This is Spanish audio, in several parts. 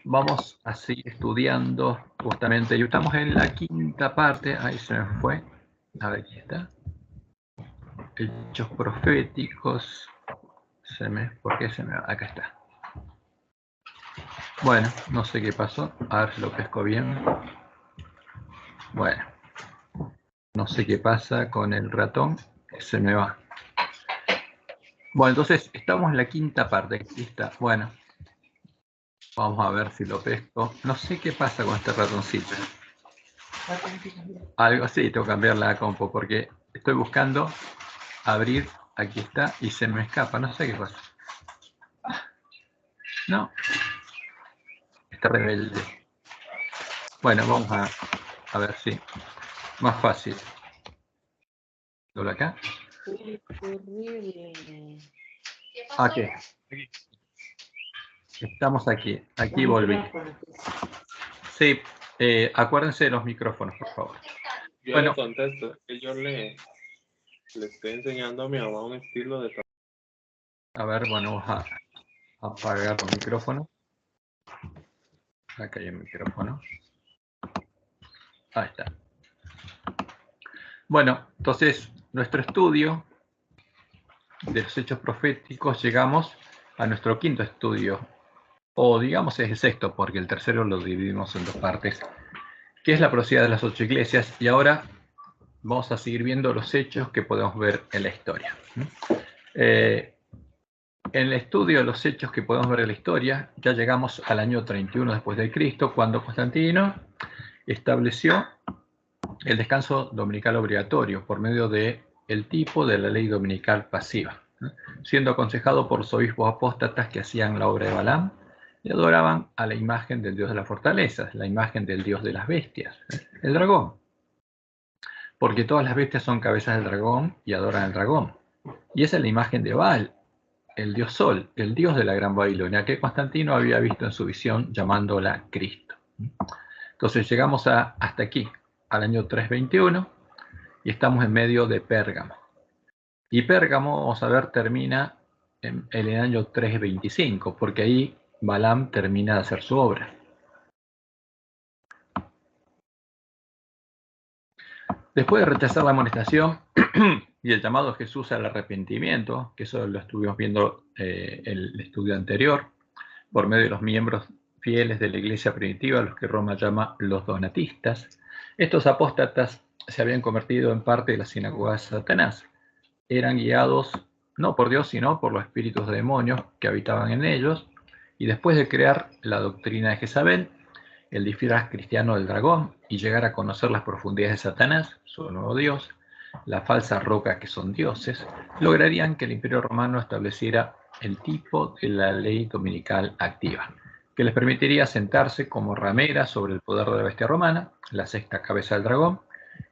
vamos a seguir estudiando justamente. Y estamos en la quinta parte. Ahí se me fue. A ver, aquí está. Hechos proféticos. ¿Por qué se me va? Acá está. Bueno, no sé qué pasó. A ver si lo pesco bien. Bueno. No sé qué pasa con el ratón. Se me va. Bueno, entonces estamos en la quinta parte. Aquí está. Bueno. Vamos a ver si lo pesco. No sé qué pasa con este ratoncito. Algo así, tengo que cambiar la compo porque estoy buscando abrir. Aquí está y se me escapa. No sé qué pasa. No. Está rebelde. Bueno, vamos a ver si. Más fácil. ¿Lo acá? Aquí. Estamos aquí. Aquí volví. Sí, acuérdense de los micrófonos, por favor. Yo le contesto, que yo le estoy enseñando a mi mamá un estilo de trabajo. A ver, bueno, vamos a apagar los micrófonos. Acá hay el micrófono. Ahí está. Bueno, entonces, nuestro estudio de los hechos proféticos, llegamos a nuestro quinto estudio, o digamos es el sexto, porque el tercero lo dividimos en dos partes, que es la profecía de las 8 iglesias, y ahora vamos a seguir viendo los hechos que podemos ver en la historia. En el estudio de los hechos que podemos ver en la historia, ya llegamos al año 31 después de Cristo, cuando Constantino estableció el descanso dominical obligatorio por medio del tipo de la ley dominical pasiva, siendo aconsejado por los obispos apóstatas que hacían la obra de Balaam y adoraban a la imagen del dios de las fortalezas, la imagen del dios de las bestias, el dragón. Porque todas las bestias son cabezas del dragón y adoran al dragón. Y esa es la imagen de Baal, el dios Sol, el dios de la Gran Babilonia, que Constantino había visto en su visión llamándola Cristo. Entonces llegamos hasta aquí, al año 321, y estamos en medio de Pérgamo. Y Pérgamo, vamos a ver, termina en el año 325, porque ahí Balaam termina de hacer su obra. Después de rechazar la amonestación y el llamado de Jesús al arrepentimiento, que eso lo estuvimos viendo el estudio anterior, por medio de los miembros fieles de la iglesia primitiva, los que Roma llama los donatistas, estos apóstatas se habían convertido en parte de la sinagoga de Satanás. Eran guiados no por Dios, sino por los espíritus de demonios que habitaban en ellos, y después de crear la doctrina de Jezabel, el disfraz cristiano del dragón, y llegar a conocer las profundidades de Satanás, su nuevo dios, la falsa roca que son dioses, lograrían que el Imperio Romano estableciera el tipo de la ley dominical activa, que les permitiría sentarse como ramera sobre el poder de la bestia romana, la sexta cabeza del dragón,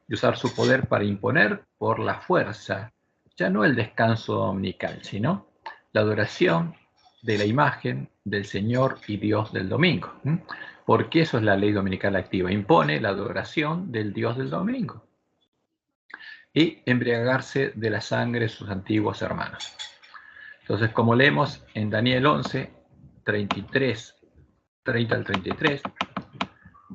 y usar su poder para imponer por la fuerza, ya no el descanso dominical, sino la adoración de la imagen del Señor y Dios del domingo. Porque eso es la ley dominical activa, impone la adoración del Dios del domingo y embriagarse de la sangre de sus antiguos hermanos. Entonces, como leemos en Daniel 11, 33, 30 al 33,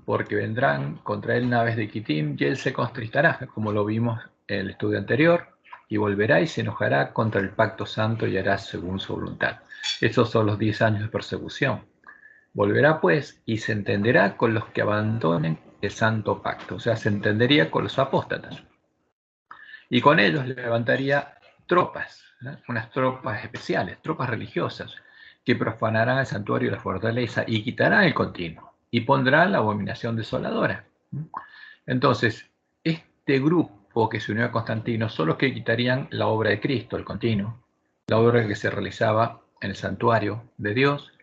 porque vendrán contra él naves de Quitim y él se constristará, como lo vimos en el estudio anterior, y volverá y se enojará contra el pacto santo y hará según su voluntad. Esos son los 10 años de persecución. Volverá pues y se entenderá con los que abandonen el santo pacto, o sea, se entendería con los apóstatas. Y con ellos levantaría tropas, unas tropas especiales, tropas religiosas, que profanarán el santuario y la fortaleza y quitarán el continuo y pondrán la abominación desoladora. Entonces, este grupo que se unió a Constantino son los que quitarían la obra de Cristo, el continuo, la obra que se realizaba en el santuario de Dios,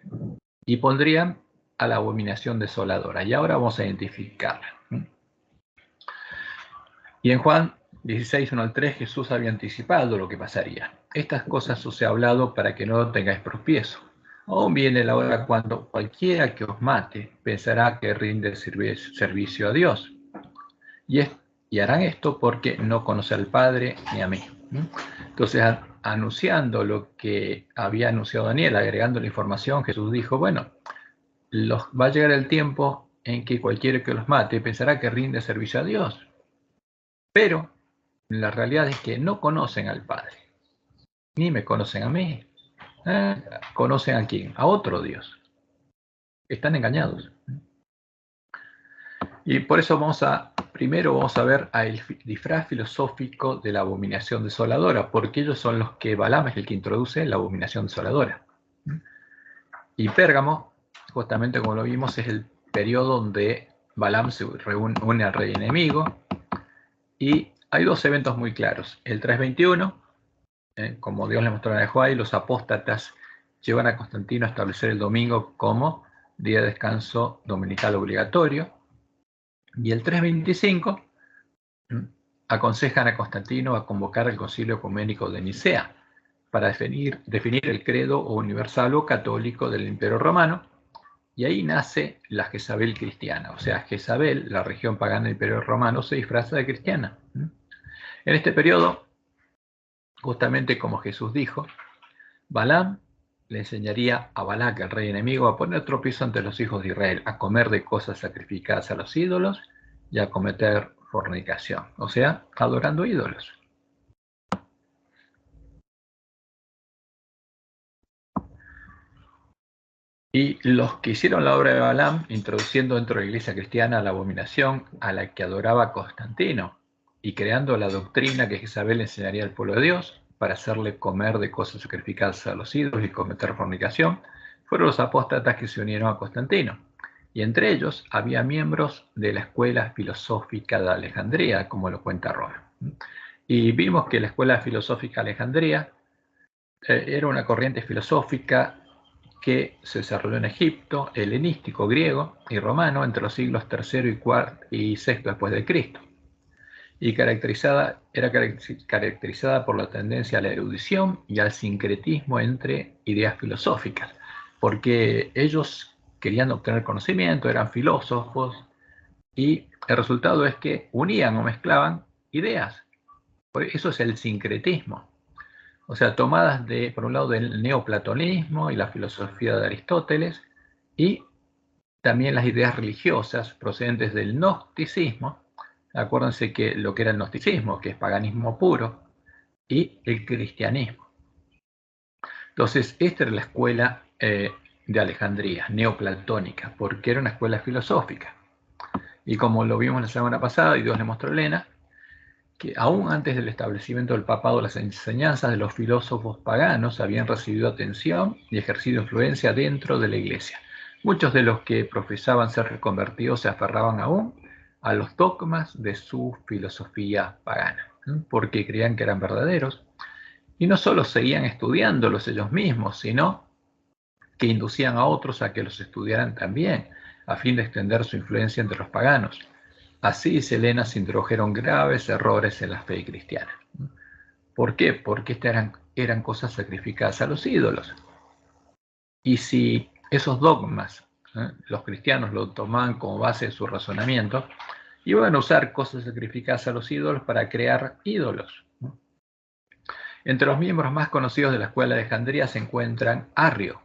y pondrían a la abominación desoladora. Y ahora vamos a identificarla. Y en Juan 16, 1 al 3, Jesús había anticipado lo que pasaría. Estas cosas os he hablado para que no tengáis tropiezo. Aún viene la hora cuando cualquiera que os mate pensará que rinde servicio a Dios. Y harán esto porque no conoce al Padre ni a mí. Entonces, anunciando lo que había anunciado Daniel, agregando la información, Jesús dijo, bueno, va a llegar el tiempo en que cualquiera que los mate pensará que rinde servicio a Dios. Pero la realidad es que no conocen al Padre, ni me conocen a mí. ¿Conocen a quién? A otro Dios. Están engañados. Y por eso primero vamos a ver el disfraz filosófico de la abominación desoladora, porque ellos son los que Balaam es el que introduce la abominación desoladora. Y Pérgamo, justamente como lo vimos, es el periodo donde Balaam se une al rey enemigo. Y hay dos eventos muy claros. El 321, como Dios le mostró a Joai, los apóstatas llevan a Constantino a establecer el domingo como día de descanso dominical obligatorio. Y el 325 aconsejan a Constantino a convocar al Concilio Ecuménico de Nicea para definir el credo universal o católico del Imperio Romano, y ahí nace la Jezabel cristiana. O sea, Jezabel, la región pagana del Imperio Romano, se disfraza de cristiana. En este periodo, justamente como Jesús dijo, Balaam le enseñaría a Balac, el rey enemigo, a poner tropiezo ante los hijos de Israel, a comer de cosas sacrificadas a los ídolos y a cometer fornicación, o sea, adorando ídolos. Y los que hicieron la obra de Balaam, introduciendo dentro de la iglesia cristiana la abominación a la que adoraba Constantino y creando la doctrina que Jezabel enseñaría al pueblo de Dios para hacerle comer de cosas sacrificadas a los ídolos y cometer fornicación, fueron los apóstatas que se unieron a Constantino. Y entre ellos había miembros de la escuela filosófica de Alejandría, como lo cuenta Roma. Y vimos que la escuela filosófica de Alejandría era una corriente filosófica que se desarrolló en Egipto, helenístico, griego y romano entre los siglos III y VI después de Cristo. Y era caracterizada por la tendencia a la erudición y al sincretismo entre ideas filosóficas, porque ellos querían obtener conocimiento, eran filósofos, y el resultado es que unían o mezclaban ideas. Eso es el sincretismo. O sea, tomadas por un lado del neoplatonismo y la filosofía de Aristóteles, y también las ideas religiosas procedentes del gnosticismo. Acuérdense que lo que era el gnosticismo, que es paganismo puro, y el cristianismo. Entonces, esta era la escuela de Alejandría, neoplatónica, porque era una escuela filosófica. Y como lo vimos la semana pasada, y Dios le mostró a Elena, que aún antes del establecimiento del papado, las enseñanzas de los filósofos paganos habían recibido atención y ejercido influencia dentro de la iglesia. Muchos de los que profesaban ser reconvertidos se aferraban aún a los dogmas de su filosofía pagana, porque creían que eran verdaderos, y no solo seguían estudiándolos ellos mismos, sino que inducían a otros a que los estudiaran también, a fin de extender su influencia entre los paganos. Así, dice Elena, se introdujeron graves errores en la fe cristiana. ¿Por qué? Porque estas eran cosas sacrificadas a los ídolos. Y si esos dogmas, los cristianos lo tomaban como base de su razonamiento, iban a usar cosas sacrificadas a los ídolos para crear ídolos. Entre los miembros más conocidos de la escuela de Alejandría se encuentran Arrio,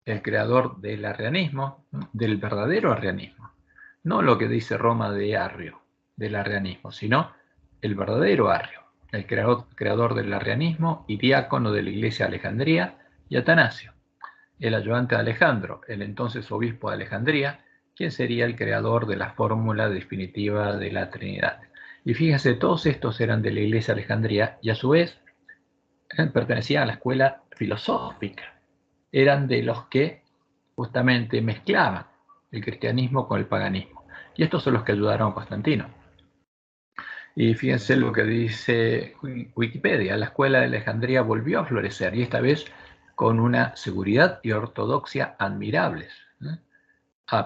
el creador del arrianismo, del verdadero arrianismo. No lo que dice Roma de Arrio, del arrianismo, sino el verdadero Arrio, el creador del arrianismo y diácono de la iglesia de Alejandría, y Atanasio, el ayudante de Alejandro, el entonces obispo de Alejandría, quien sería el creador de la fórmula definitiva de la Trinidad. Y fíjense, todos estos eran de la iglesia de Alejandría y a su vez pertenecían a la escuela filosófica. Eran de los que justamente mezclaban el cristianismo con el paganismo. Y estos son los que ayudaron a Constantino. Y fíjense lo que dice Wikipedia. La escuela de Alejandría volvió a florecer, y esta vez con una seguridad y ortodoxia admirables.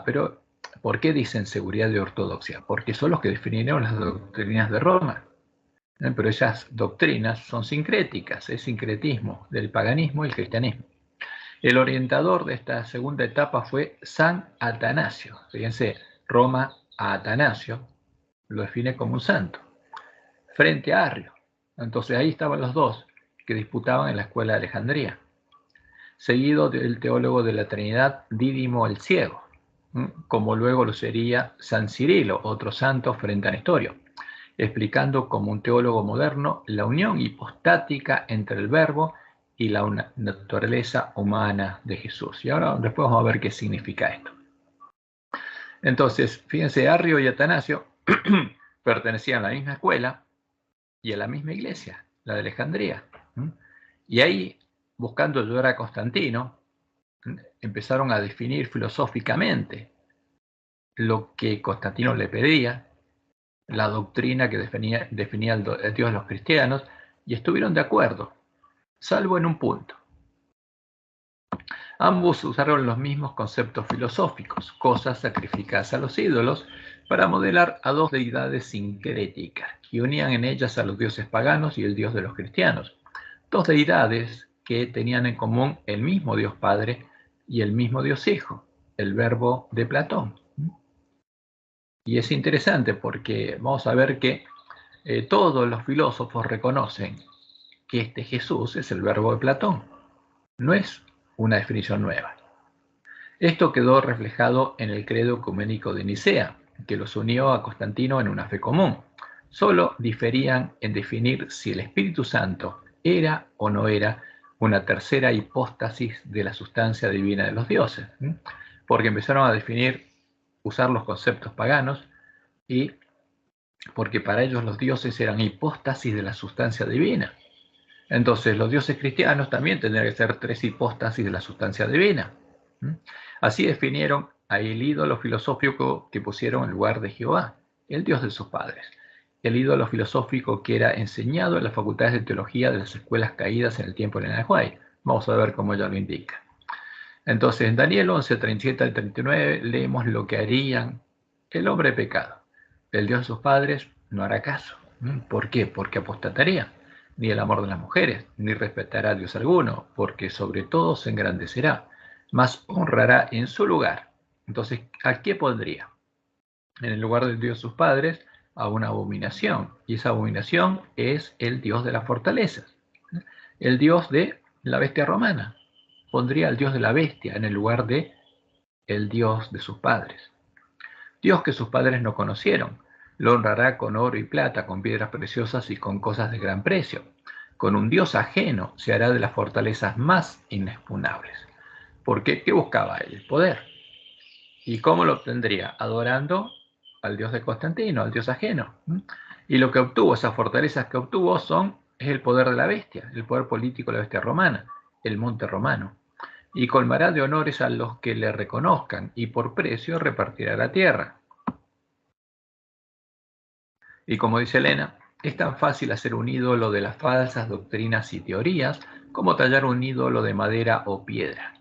Pero ¿por qué dicen seguridad y ortodoxia? Porque son los que definieron las doctrinas de Roma. Pero esas doctrinas son sincréticas, es sincretismo del paganismo y el cristianismo. El orientador de esta segunda etapa fue San Atanasio. Fíjense, Roma a Atanasio lo define como un santo, frente a Arrio. Entonces ahí estaban los dos que disputaban en la escuela de Alejandría. seguido del teólogo de la Trinidad Dídimo el Ciego, como luego lo sería San Cirilo, otro santo frente a Nestorio, explicando como un teólogo moderno la unión hipostática entre el verbo y la naturaleza humana de Jesús. Y ahora después vamos a ver qué significa esto. Entonces, fíjense, Arrio y Atanasio pertenecían a la misma escuela y a la misma iglesia, la de Alejandría. Y ahí, buscando ayudar a Constantino, empezaron a definir filosóficamente lo que Constantino le pedía, la doctrina que definía el Dios de los cristianos, y estuvieron de acuerdo, salvo en un punto. Ambos usaron los mismos conceptos filosóficos, cosas sacrificadas a los ídolos, para modelar a dos deidades sincréticas, que unían en ellas a los dioses paganos y el Dios de los cristianos. Dos deidades que tenían en común el mismo Dios Padre y el mismo Dios Hijo, el Verbo de Platón. Y es interesante porque vamos a ver que todos los filósofos reconocen que este Jesús es el Verbo de Platón. No es una definición nueva. Esto quedó reflejado en el credo ecuménico de Nicea, que los unió a Constantino en una fe común. Solo diferían en definir si el Espíritu Santo era o no era una tercera hipóstasis de la sustancia divina de los dioses, porque empezaron a usar los conceptos paganos, y porque para ellos los dioses eran hipóstasis de la sustancia divina. Entonces los dioses cristianos también tendrían que ser tres hipóstasis de la sustancia divina. Así definieron al ídolo filosófico que pusieron en lugar de Jehová, el Dios de sus padres. El ídolo filosófico que era enseñado en las facultades de teología de las escuelas caídas en el tiempo de Nehuay. Vamos a ver cómo ella lo indica. Entonces en Daniel 11, 37 al 39 leemos lo que harían el hombre pecado. El Dios de sus padres no hará caso. ¿Por qué? Porque apostataría. Ni el amor de las mujeres, ni respetará a Dios alguno, porque sobre todo se engrandecerá, mas honrará en su lugar. Entonces, ¿a qué pondría? En el lugar del Dios de sus padres, a una abominación. Y esa abominación es el Dios de las fortalezas, el Dios de la bestia romana. Pondría al Dios de la bestia en el lugar de el Dios de sus padres. Dios que sus padres no conocieron. Lo honrará con oro y plata, con piedras preciosas y con cosas de gran precio. Con un Dios ajeno se hará de las fortalezas más inexpugnables. Porque ¿qué buscaba él? El poder. ¿Y cómo lo obtendría? Adorando al Dios de Constantino, al Dios ajeno. Y lo que obtuvo, esas fortalezas que obtuvo es el poder de la bestia, el poder político de la bestia romana, el monte romano. Y colmará de honores a los que le reconozcan, y por precio repartirá la tierra. Y como dice Elena, es tan fácil hacer un ídolo de las falsas doctrinas y teorías como tallar un ídolo de madera o piedra.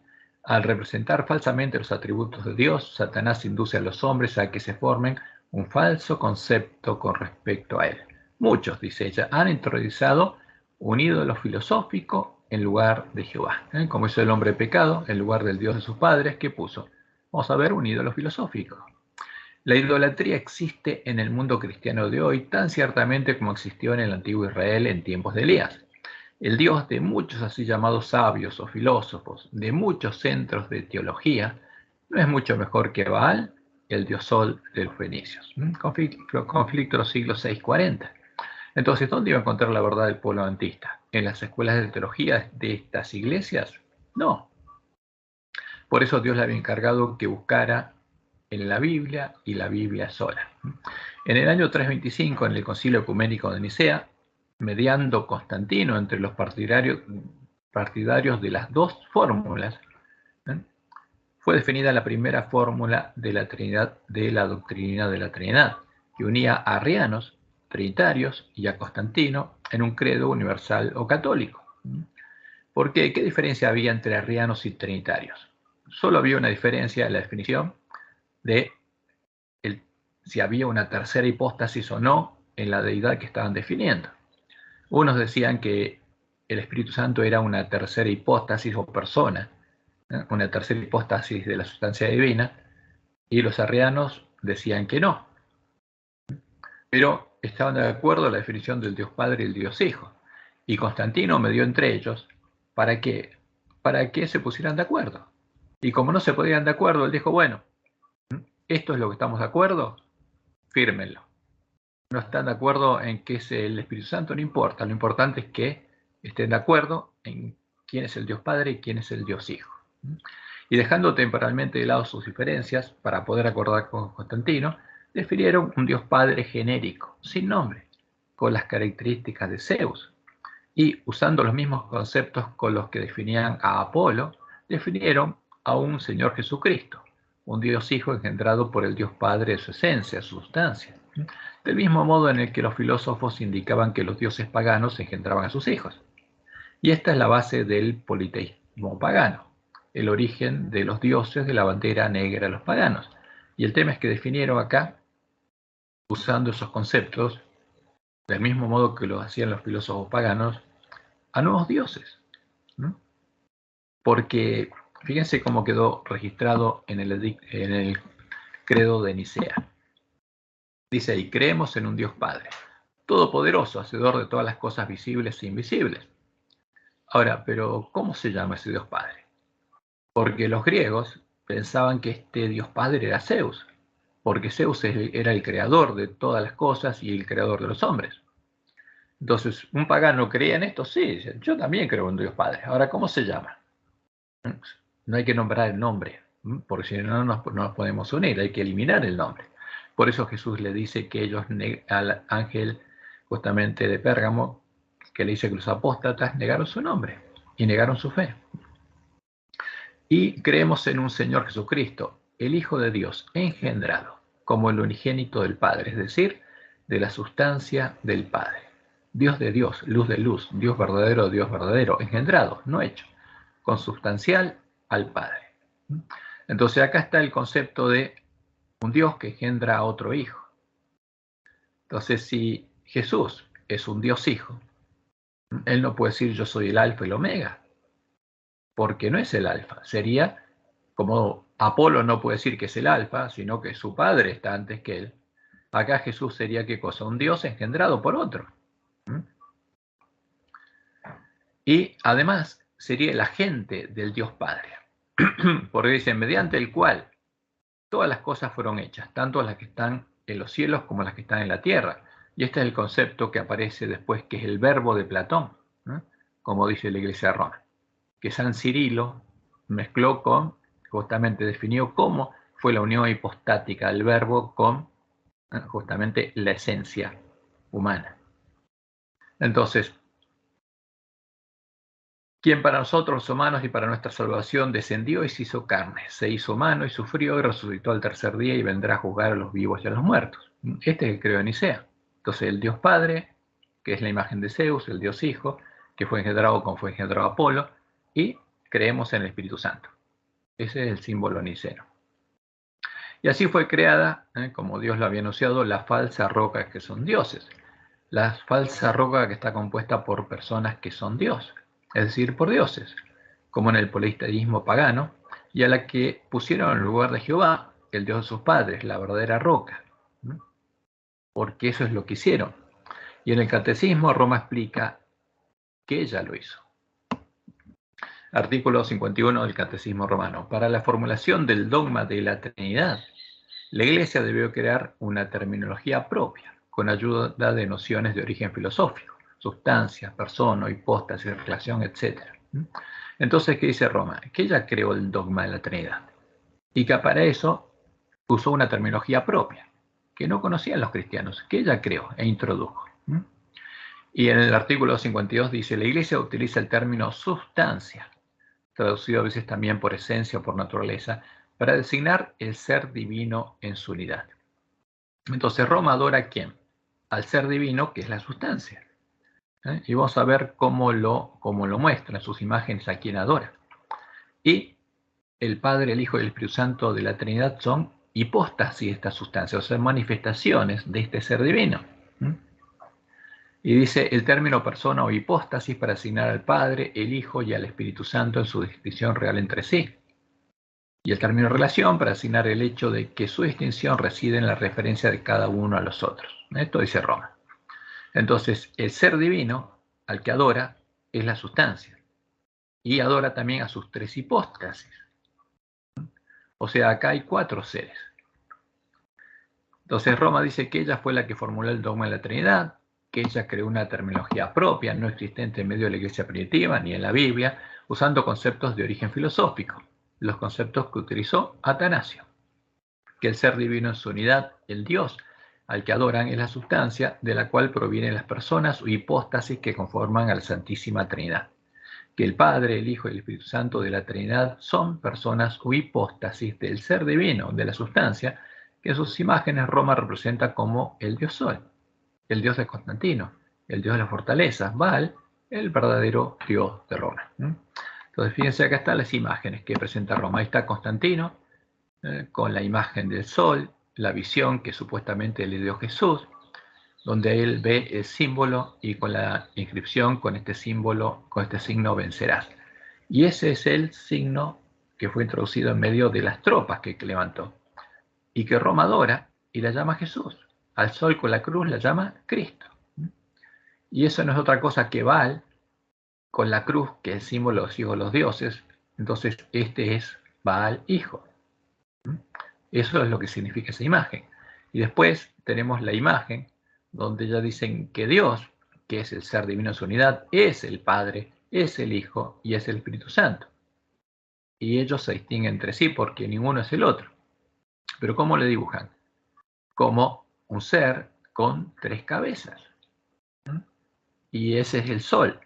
Al representar falsamente los atributos de Dios, Satanás induce a los hombres a que se formen un falso concepto con respecto a él. Muchos, dice ella, han introducido un ídolo filosófico en lugar de Jehová. Como hizo el hombre pecado, en lugar del Dios de sus padres, ¿qué puso? Vamos a ver un ídolo filosófico. La idolatría existe en el mundo cristiano de hoy tan ciertamente como existió en el antiguo Israel en tiempos de Elías. El Dios de muchos así llamados sabios o filósofos, de muchos centros de teología, no es mucho mejor que Baal, el dios Sol de los fenicios. Conflicto de los siglos 6-40. Entonces, ¿dónde iba a encontrar la verdad del pueblo adventista? ¿En las escuelas de teología de estas iglesias? No. Por eso Dios le había encargado que buscara en la Biblia y la Biblia sola. En el año 325, en el Concilio Ecuménico de Nicea, mediando Constantino entre los partidarios de las dos fórmulas, fue definida la primera fórmula de la Trinidad, de la doctrina de la Trinidad, que unía a arrianos, trinitarios y a Constantino en un credo universal o católico. ¿Por qué? ¿Qué diferencia había entre arrianos y trinitarios? Solo había una diferencia en la definición de si había una tercera hipóstasis o no en la deidad que estaban definiendo. Unos decían que el Espíritu Santo era una tercera hipóstasis o persona, una tercera hipóstasis de la sustancia divina, y los arrianos decían que no. Pero estaban de acuerdo en la definición del Dios Padre y el Dios Hijo. Y Constantino medió entre ellos para que para que se pusieran de acuerdo. Y como no se ponían de acuerdo, él dijo, bueno, esto es lo que estamos de acuerdo, fírmenlo. No están de acuerdo en qué es el Espíritu Santo, no importa. Lo importante es que estén de acuerdo en quién es el Dios Padre y quién es el Dios Hijo. Y dejando temporalmente de lado sus diferencias para poder acordar con Constantino, definieron un Dios Padre genérico, sin nombre, con las características de Zeus. Y usando los mismos conceptos con los que definían a Apolo, definieron a un Señor Jesucristo, un Dios Hijo engendrado por el Dios Padre de su esencia, su sustancia. Del mismo modo en el que los filósofos indicaban que los dioses paganos engendraban a sus hijos. Y esta es la base del politeísmo pagano, el origen de los dioses de la bandera negra de los paganos. Y el tema es que definieron acá, usando esos conceptos, del mismo modo que lo hacían los filósofos paganos, a nuevos dioses. ¿No? Porque fíjense cómo quedó registrado en el credo de Nicea. Dice ahí, creemos en un Dios Padre, todopoderoso, hacedor de todas las cosas visibles e invisibles. Ahora, pero ¿cómo se llama ese Dios Padre? Porque los griegos pensaban que este Dios Padre era Zeus, porque Zeus era el creador de todas las cosas y el creador de los hombres. Entonces, ¿un pagano creía en esto? Sí, yo también creo en un Dios Padre. Ahora, ¿cómo se llama? No hay que nombrar el nombre, porque si no nos podemos unir, hay que eliminar el nombre. Por eso Jesús le dice que ellos, al ángel justamente de Pérgamo, que le dice que los apóstatas negaron su nombre y negaron su fe. Y creemos en un Señor Jesucristo, el Hijo de Dios, engendrado, como el unigénito del Padre, es decir, de la sustancia del Padre. Dios de Dios, luz de luz, Dios verdadero, engendrado, no hecho, consubstancial al Padre. Entonces acá está el concepto de un Dios que engendra a otro hijo. Entonces si Jesús es un Dios hijo, él no puede decir yo soy el alfa y el omega, porque no es el alfa. Sería como Apolo no puede decir que es el alfa, sino que su padre está antes que él. Acá Jesús sería ¿qué cosa? Un Dios engendrado por otro. Y además sería el agente del Dios Padre. Porque dice, mediante el cual todas las cosas fueron hechas, tanto las que están en los cielos como las que están en la tierra. Y este es el concepto que aparece después, que es el verbo de Platón, ¿no? Como dice la Iglesia de Roma, que San Cirilo mezcló con, justamente definió cómo fue la unión hipostática del verbo con justamente la esencia humana. Entonces, quien para nosotros los humanos y para nuestra salvación descendió y se hizo carne, se hizo humano y sufrió y resucitó al tercer día y vendrá a juzgar a los vivos y a los muertos. Este es el credo de Nicea. Entonces el Dios Padre, que es la imagen de Zeus, el Dios Hijo, que fue engendrado como fue engendrado Apolo, y creemos en el Espíritu Santo. Ese es el símbolo niceno. Y así fue creada, como Dios lo había anunciado, la falsa roca que son dioses. La falsa roca que está compuesta por personas que son Dios, es decir, por dioses, como en el politeísmo pagano, y a la que pusieron en lugar de Jehová, el Dios de sus padres, la verdadera roca, porque eso es lo que hicieron. Y en el Catecismo Roma explica que ella lo hizo. Artículo 51 del Catecismo Romano. Para la formulación del dogma de la Trinidad, la Iglesia debió crear una terminología propia, con ayuda de nociones de origen filosófico, sustancia, persona, hipóstasis, relación, etc. Entonces, ¿qué dice Roma? Que ella creó el dogma de la Trinidad y que para eso usó una terminología propia, que no conocían los cristianos, que ella creó e introdujo. Y en el artículo 52 dice, la Iglesia utiliza el término sustancia, traducido a veces también por esencia o por naturaleza, para designar el ser divino en su unidad. Entonces Roma adora ¿a quién? Al ser divino, que es la sustancia. Y vamos a ver cómo lo muestra en sus imágenes a quien adora. Y el Padre, el Hijo y el Espíritu Santo de la Trinidad son hipóstasis de esta sustancia, o sea, manifestaciones de este ser divino. Y dice el término persona o hipóstasis para asignar al Padre, el Hijo y al Espíritu Santo en su distinción real entre sí. Y el término relación para asignar el hecho de que su distinción reside en la referencia de cada uno a los otros. Esto dice Roma. Entonces, el ser divino al que adora es la sustancia. y adora también a sus 3 hipóstasis. O sea, acá hay 4 seres. Entonces Roma dice que ella fue la que formuló el dogma de la Trinidad, que ella creó una terminología propia, no existente en medio de la Iglesia primitiva ni en la Biblia, usando conceptos de origen filosófico, los conceptos que utilizó Atanasio, que el ser divino en su unidad, el Dios, al que adoran, es la sustancia de la cual provienen las personas o hipóstasis que conforman a la Santísima Trinidad, que el Padre, el Hijo y el Espíritu Santo de la Trinidad son personas o hipóstasis del ser divino, de la sustancia, que en sus imágenes Roma representa como el Dios Sol, el Dios de Constantino, el Dios de la fortaleza, Baal, el verdadero Dios de Roma. Entonces fíjense, acá están las imágenes que presenta Roma. Ahí está Constantino, con la imagen del sol, la visión que supuestamente le dio Jesús, donde él ve el símbolo y con la inscripción, con este símbolo, con este signo vencerás. Y ese es el signo que fue introducido en medio de las tropas que levantó y que Roma adora y la llama Jesús. Al sol con la cruz la llama Cristo. Y eso no es otra cosa que Baal con la cruz, que es el símbolo de los hijos de los dioses. Entonces este es Baal hijo. Eso es lo que significa esa imagen. Y después tenemos la imagen donde ya dicen que Dios, que es el ser divino en su unidad, es el Padre, es el Hijo y es el Espíritu Santo. Y ellos se distinguen entre sí porque ninguno es el otro. Pero ¿cómo le dibujan? Como un ser con 3 cabezas. Y ese es el Sol,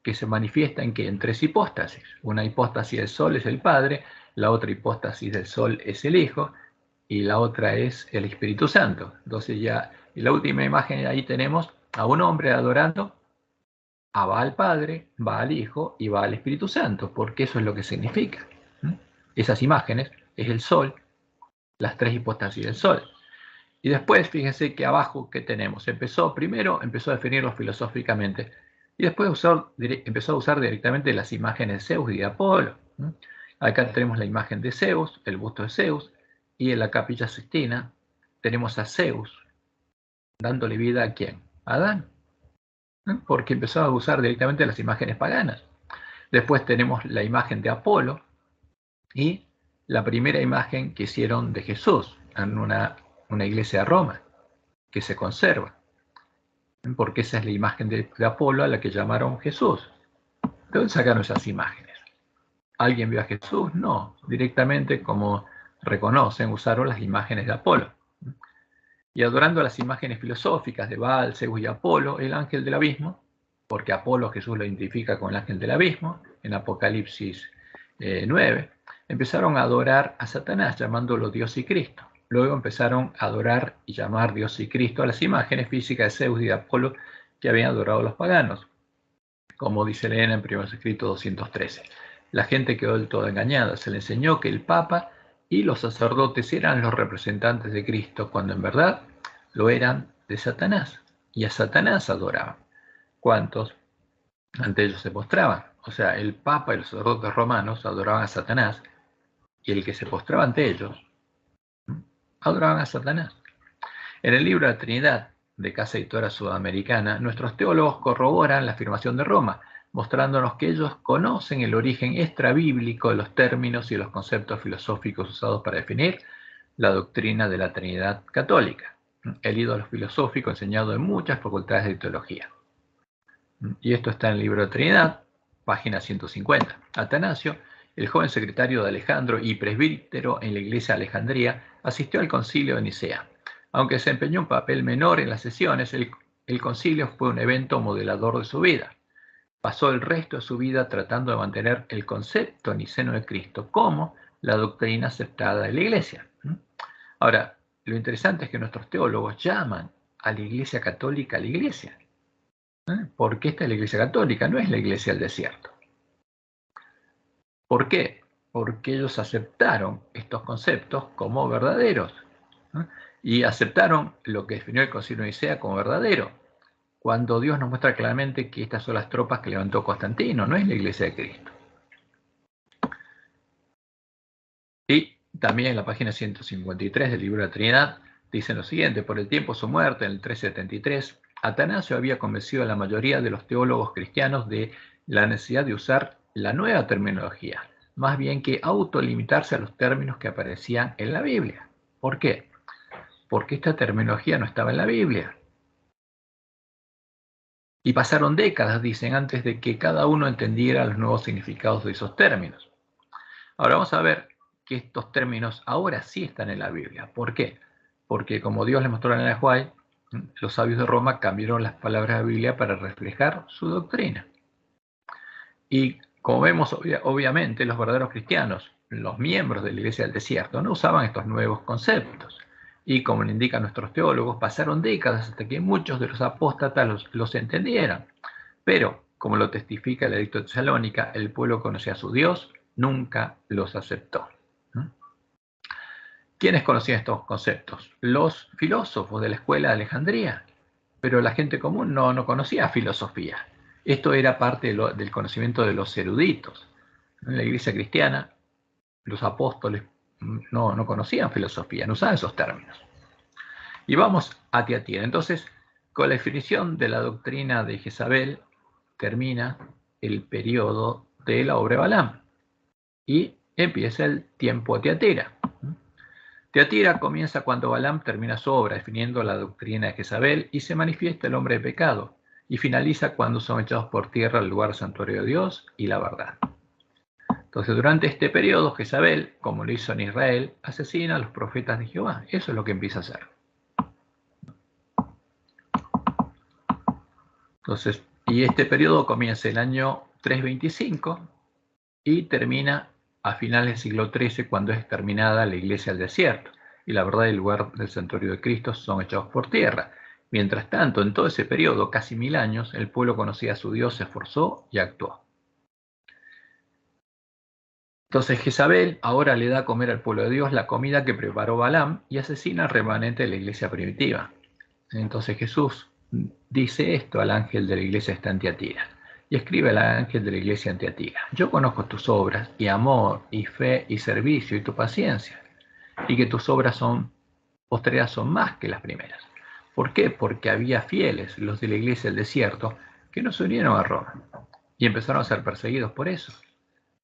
que se manifiesta en 3 hipóstasis. Una hipóstasis del Sol es el Padre, la otra hipóstasis del Sol es el Hijo, y la otra es el Espíritu Santo. Entonces ya, en la última imagen ahí tenemos a un hombre adorando a Baal Padre, Baal Hijo y Baal Espíritu Santo, porque eso es lo que significa. Esas imágenes es el Sol, las 3 hipóstasis del Sol. Y después, fíjense que abajo, ¿qué tenemos? Primero empezó a definirlo filosóficamente, y después empezó a usar directamente las imágenes de Zeus y de Apolo. Acá tenemos la imagen de Zeus, el busto de Zeus, y en la Capilla Sixtina tenemos a Zeus dándole vida a ¿quién? A Adán, porque empezó a usar directamente las imágenes paganas. Después tenemos la imagen de Apolo y la primera imagen que hicieron de Jesús en una iglesia de Roma, que se conserva, porque esa es la imagen de Apolo a la que llamaron Jesús. ¿De dónde sacaron esas imágenes? ¿Alguien vio a Jesús? No, directamente, como reconocen, usaron las imágenes de Apolo. Y adorando las imágenes filosóficas de Baal, Zeus y Apolo, el ángel del abismo, porque Apolo Jesús lo identifica con el ángel del abismo, en Apocalipsis 9, empezaron a adorar a Satanás, llamándolo Dios y Cristo. Luego empezaron a adorar y llamar Dios y Cristo a las imágenes físicas de Zeus y de Apolo que habían adorado los paganos, como dice Elena en Primeros Escritos 213. La gente quedó del todo engañada. Se le enseñó que el Papa y los sacerdotes eran los representantes de Cristo, cuando en verdad lo eran de Satanás. Y a Satanás adoraban. ¿Cuántos ante ellos se postraban? O sea, el Papa y los sacerdotes romanos adoraban a Satanás, y el que se postraba ante ellos adoraban a Satanás. En el libro de la Trinidad, de Casa Editora Sudamericana, nuestros teólogos corroboran la afirmación de Roma, mostrándonos que ellos conocen el origen extrabíblico de los términos y los conceptos filosóficos usados para definir la doctrina de la Trinidad católica, el ídolo filosófico enseñado en muchas facultades de teología. Y esto está en el libro de Trinidad, página 150. Atanasio, el joven secretario de Alejandro y presbítero en la iglesia de Alejandría, asistió al concilio de Nicea. Aunque desempeñó un papel menor en las sesiones, el concilio fue un evento modelador de su vida. Pasó el resto de su vida tratando de mantener el concepto niceno de Cristo como la doctrina aceptada de la iglesia. Ahora, lo interesante es que nuestros teólogos llaman a la iglesia católica la iglesia. Porque esta es la iglesia católica, no es la iglesia del desierto. ¿Por qué? Porque ellos aceptaron estos conceptos como verdaderos, y aceptaron lo que definió el Concilio de Nicea como verdadero, cuando Dios nos muestra claramente que estas son las tropas que levantó Constantino, no es la iglesia de Cristo. Y también en la página 153 del libro de la Trinidad dicen lo siguiente: por el tiempo de su muerte, en el 373, Atanasio había convencido a la mayoría de los teólogos cristianos de la necesidad de usar la nueva terminología, más bien que autolimitarse a los términos que aparecían en la Biblia. ¿Por qué? Porque esta terminología no estaba en la Biblia. Y pasaron décadas, dicen, antes de que cada uno entendiera los nuevos significados de esos términos. Ahora vamos a ver que estos términos ahora sí están en la Biblia. ¿Por qué? Porque como Dios les mostró en el White, los sabios de Roma cambiaron las palabras de la Biblia para reflejar su doctrina. Y como vemos, obviamente, los verdaderos cristianos, los miembros de la Iglesia del Desierto, no usaban estos nuevos conceptos. Y como le indican nuestros teólogos, pasaron décadas hasta que muchos de los apóstatas los entendieran. Pero, como lo testifica el edicto de Tesalónica, el pueblo conocía a su Dios, nunca los aceptó. ¿Quiénes conocían estos conceptos? Los filósofos de la escuela de Alejandría, pero la gente común no conocía filosofía. Esto era parte del conocimiento de los eruditos. En la iglesia cristiana, los apóstoles no conocían filosofía, no usaban esos términos. Y vamos a Tiatira. Entonces, con la definición de la doctrina de Jezabel, termina el periodo de la obra de Balaam y empieza el tiempo de Tiatira. Tiatira comienza cuando Balaam termina su obra definiendo la doctrina de Jezabel y se manifiesta el hombre de pecado, y finaliza cuando son echados por tierra al lugar santuario de Dios y la verdad. Entonces, durante este periodo, Jezabel, como lo hizo en Israel, asesina a los profetas de Jehová. Eso es lo que empieza a hacer. Entonces, y este periodo comienza el año 325 y termina a finales del siglo XIII, cuando es exterminada la iglesia del desierto y la verdad y el lugar del santuario de Cristo son echados por tierra. Mientras tanto, en todo ese periodo, casi 1000 años, el pueblo conocía a su Dios, se esforzó y actuó. Entonces Jezabel ahora le da a comer al pueblo de Dios la comida que preparó Balaam y asesina al remanente de la iglesia primitiva. Entonces Jesús dice esto al ángel de la iglesia en Tiatira. Y escribe al ángel de la iglesia en Tiatira: yo conozco tus obras, y amor, y fe, y servicio, y tu paciencia, y que tus obras postreras son más que las primeras. ¿Por qué? Porque había fieles, los de la iglesia del desierto, que no se unieron a Roma, y empezaron a ser perseguidos por eso.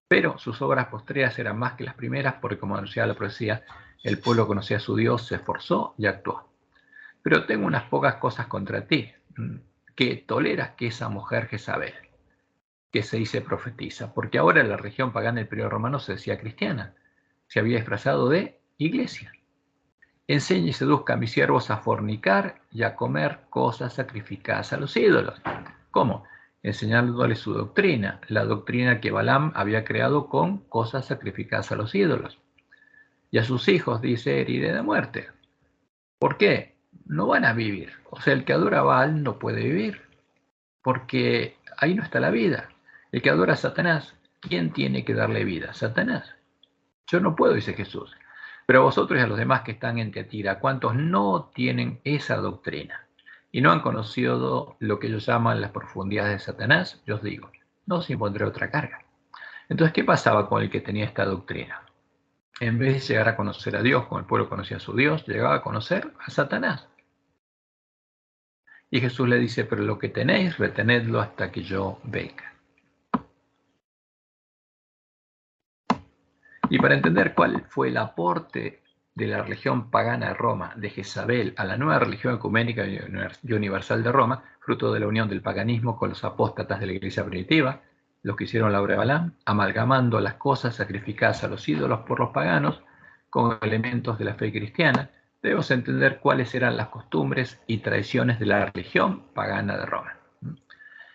Pero sus obras postreras eran más que las primeras, porque como anunciaba la profecía, el pueblo conocía a su Dios, se esforzó y actuó. Pero tengo unas pocas cosas contra ti, que toleras que esa mujer Jezabel, que se dice profetiza, porque ahora la región pagana del periodo romano se decía cristiana, se había disfrazado de iglesia. Enseña y seduzca a mis siervos a fornicar y a comer cosas sacrificadas a los ídolos. ¿Cómo? Enseñándoles su doctrina, la doctrina que Balaam había creado con cosas sacrificadas a los ídolos. Y a sus hijos, dice, heriré de muerte. ¿Por qué? No van a vivir. O sea, el que adora a Baal no puede vivir, porque ahí no está la vida. El que adora a Satanás, ¿quién tiene que darle vida? Satanás. Yo no puedo, dice Jesús. Pero vosotros y a los demás que están en Tiatira, ¿cuántos no tienen esa doctrina y no han conocido lo que ellos llaman las profundidades de Satanás? Yo os digo, no os impondré otra carga. Entonces, ¿qué pasaba con el que tenía esta doctrina? En vez de llegar a conocer a Dios, como el pueblo conocía a su Dios, llegaba a conocer a Satanás. Y Jesús le dice: pero lo que tenéis, retenedlo hasta que yo venga. Y para entender cuál fue el aporte de la religión pagana de Roma, de Jezabel, a la nueva religión ecuménica y universal de Roma, fruto de la unión del paganismo con los apóstatas de la iglesia primitiva, los que hicieron la obra de Balaam, amalgamando las cosas sacrificadas a los ídolos por los paganos con elementos de la fe cristiana, debemos entender cuáles eran las costumbres y tradiciones de la religión pagana de Roma.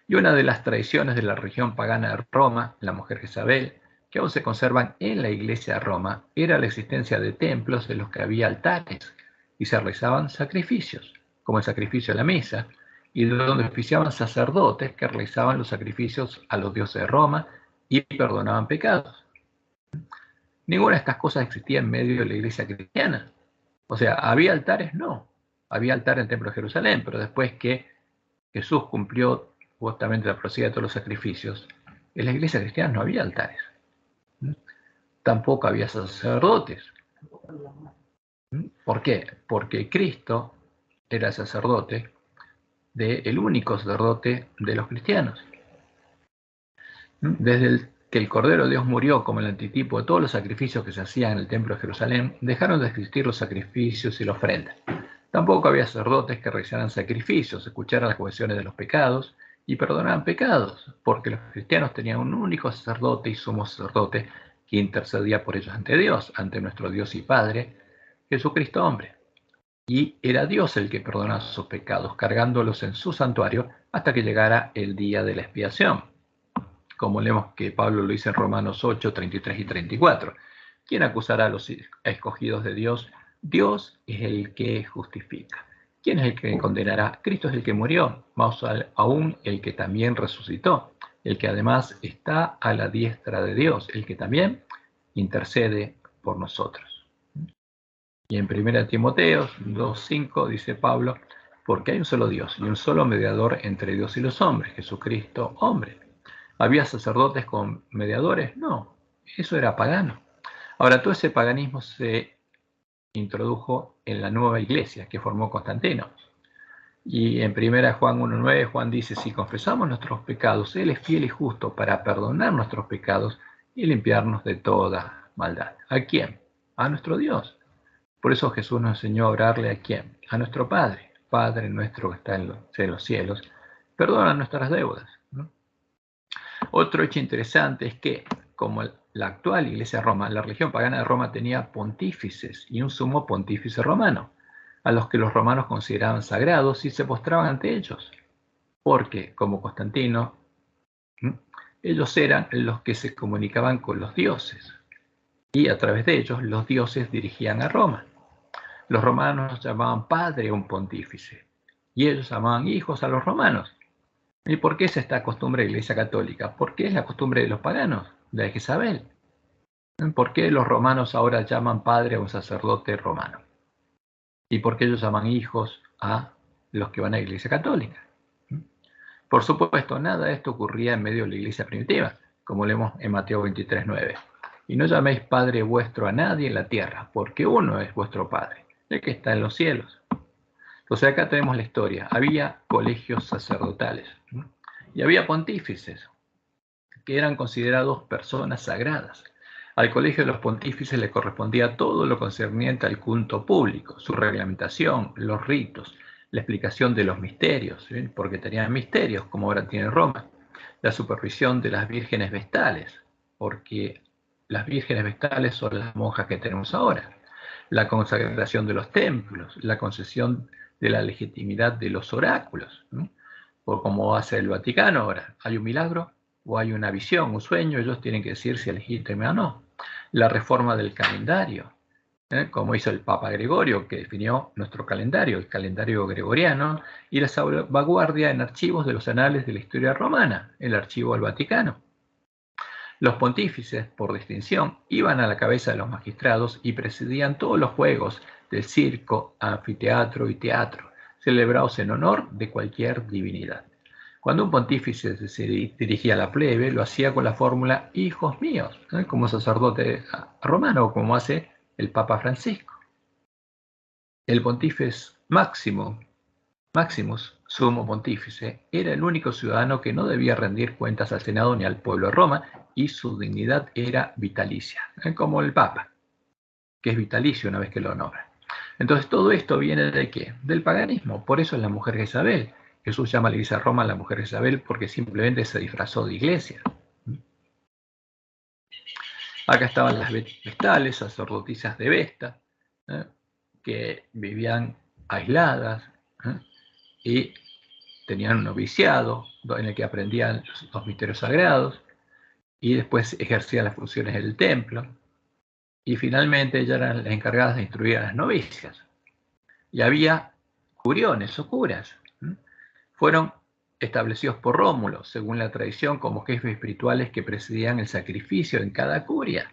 Y una de las tradiciones de la religión pagana de Roma, la mujer Jezabel, que aún se conservan en la iglesia de Roma, era la existencia de templos en los que había altares y se realizaban sacrificios, como el sacrificio de la mesa, y donde oficiaban sacerdotes que realizaban los sacrificios a los dioses de Roma y perdonaban pecados. Ninguna de estas cosas existía en medio de la iglesia cristiana. O sea, ¿había altares? No. Había altar en el templo de Jerusalén, pero después que Jesús cumplió justamente la profecía de todos los sacrificios, en la iglesia cristiana no había altares. Tampoco había sacerdotes. ¿Por qué? Porque Cristo era sacerdote, el único sacerdote de los cristianos. Desde el que el Cordero de Dios murió como el antitipo de todos los sacrificios que se hacían en el templo de Jerusalén, dejaron de existir los sacrificios y la ofrenda. Tampoco había sacerdotes que realizaran sacrificios, escucharan las confesiones de los pecados y perdonaban pecados, porque los cristianos tenían un único sacerdote y sumo sacerdote que intercedía por ellos ante Dios, ante nuestro Dios y Padre, Jesucristo hombre. Y era Dios el que perdonaba sus pecados, cargándolos en su santuario hasta que llegara el día de la expiación. Como leemos que Pablo lo dice en Romanos 8, 33 y 34. ¿Quién acusará a los escogidos de Dios? Dios es el que justifica. ¿Quién es el que condenará? Cristo es el que murió, más aún el que también resucitó, el que además está a la diestra de Dios, el que también intercede por nosotros. Y en 1 Timoteo 2:5 dice Pablo, porque hay un solo Dios y un solo mediador entre Dios y los hombres, Jesucristo hombre. ¿Había sacerdotes con mediadores? No, eso era pagano. Ahora, todo ese paganismo se introdujo en la nueva iglesia que formó Constantino. Y en 1 Juan 1:9, Juan dice, si confesamos nuestros pecados, Él es fiel y justo para perdonar nuestros pecados y limpiarnos de toda maldad. ¿A quién? A nuestro Dios. Por eso Jesús nos enseñó a orarle ¿a quién? A nuestro Padre. Padre nuestro que está en los cielos, perdona nuestras deudas, ¿no? Otro hecho interesante es que, como la actual Iglesia de Roma, la religión pagana de Roma tenía pontífices y un sumo pontífice romano, a los que los romanos consideraban sagrados y se postraban ante ellos, porque, como Constantino, ellos eran los que se comunicaban con los dioses, y a través de ellos los dioses dirigían a Roma. Los romanos llamaban padre a un pontífice, y ellos llamaban hijos a los romanos. ¿Y por qué es esta costumbre de la Iglesia Católica? Porque es la costumbre de los paganos, de Jezabel. ¿Por qué los romanos ahora llaman padre a un sacerdote romano? ¿Y por qué ellos llaman hijos a los que van a la Iglesia Católica? Por supuesto, nada de esto ocurría en medio de la Iglesia primitiva, como leemos en Mateo 23:9. Y no llaméis Padre vuestro a nadie en la tierra, porque uno es vuestro Padre, el que está en los cielos. Entonces acá tenemos la historia. Había colegios sacerdotales y había pontífices que eran considerados personas sagradas. Al colegio de los pontífices le correspondía todo lo concerniente al culto público, su reglamentación, los ritos, la explicación de los misterios, ¿sí? Porque tenían misterios, como ahora tiene Roma, la supervisión de las vírgenes vestales, porque las vírgenes vestales son las monjas que tenemos ahora, la consagración de los templos, la concesión de la legitimidad de los oráculos, ¿no? O como hace el Vaticano ahora, hay un milagro o hay una visión, un sueño, ellos tienen que decir si es legítimo o no. La reforma del calendario, como hizo el Papa Gregorio, que definió nuestro calendario, el calendario gregoriano, y la salvaguardia en archivos de los anales de la historia romana, el archivo del Vaticano. Los pontífices, por distinción, iban a la cabeza de los magistrados y presidían todos los juegos del circo, anfiteatro y teatro, celebrados en honor de cualquier divinidad. Cuando un pontífice se dirigía a la plebe, lo hacía con la fórmula hijos míos, como sacerdote romano, como hace el Papa Francisco. El pontífice Maximus, sumo pontífice, era el único ciudadano que no debía rendir cuentas al Senado ni al pueblo de Roma, y su dignidad era vitalicia, como el Papa, que es vitalicio una vez que lo nombra. Entonces todo esto viene ¿de qué? Del paganismo. Por eso es la mujer Jezabel. Jesús llama a la iglesia de Roma la mujer Jezabel porque simplemente se disfrazó de iglesia. Acá estaban las vestales, sacerdotisas de Vesta, que vivían aisladas y tenían un noviciado en el que aprendían los misterios sagrados y después ejercían las funciones del templo. Y finalmente ellas eran las encargadas de instruir a las novicias. Y había curiones o curas. Fueron establecidos por Rómulo, según la tradición, como jefes espirituales que presidían el sacrificio en cada curia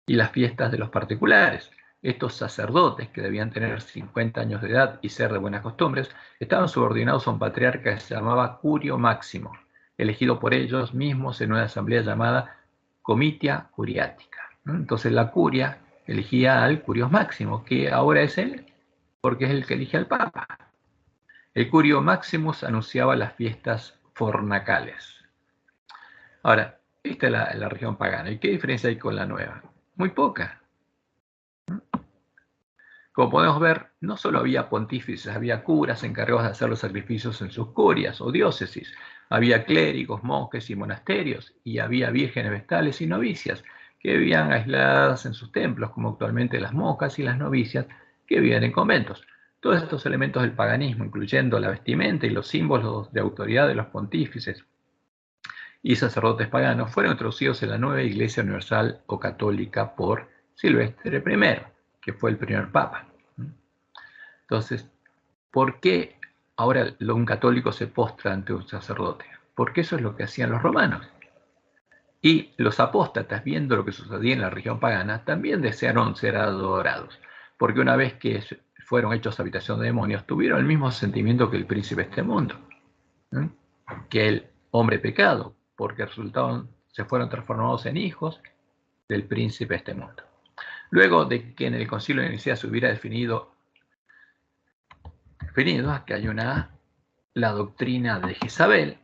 y las fiestas de los particulares. Estos sacerdotes, que debían tener 50 años de edad y ser de buenas costumbres, estaban subordinados a un patriarca que se llamaba Curio Máximo, elegido por ellos mismos en una asamblea llamada Comitia Curiática. Entonces la curia elegía al Curio Máximo, que ahora es él, porque es el que elige al Papa. El Curio Maximus anunciaba las fiestas fornacales. Ahora, Esta es la religión pagana. ¿Y qué diferencia hay con la nueva? Muy poca. Como podemos ver, no solo había pontífices, había curas encargados de hacer los sacrificios en sus curias o diócesis, había clérigos, monjes y monasterios, y había vírgenes vestales y novicias que vivían aisladas en sus templos, como actualmente las monjas y las novicias que vivían en conventos. Todos estos elementos del paganismo, incluyendo la vestimenta y los símbolos de autoridad de los pontífices y sacerdotes paganos, fueron introducidos en la nueva Iglesia Universal o Católica por Silvestre I, que fue el primer papa. Entonces, ¿por qué ahora un católico se postra ante un sacerdote? Porque eso es lo que hacían los romanos. Y los apóstatas, viendo lo que sucedía en la región pagana, también desearon ser adorados, porque una vez que fueron hechos habitación de demonios, tuvieron el mismo sentimiento que el príncipe de este mundo, ¿eh? Que el hombre pecado, porque se fueron transformados en hijos del príncipe de este mundo. Luego de que en el concilio de Nicea se hubiera definido que hay la doctrina de Jezabel,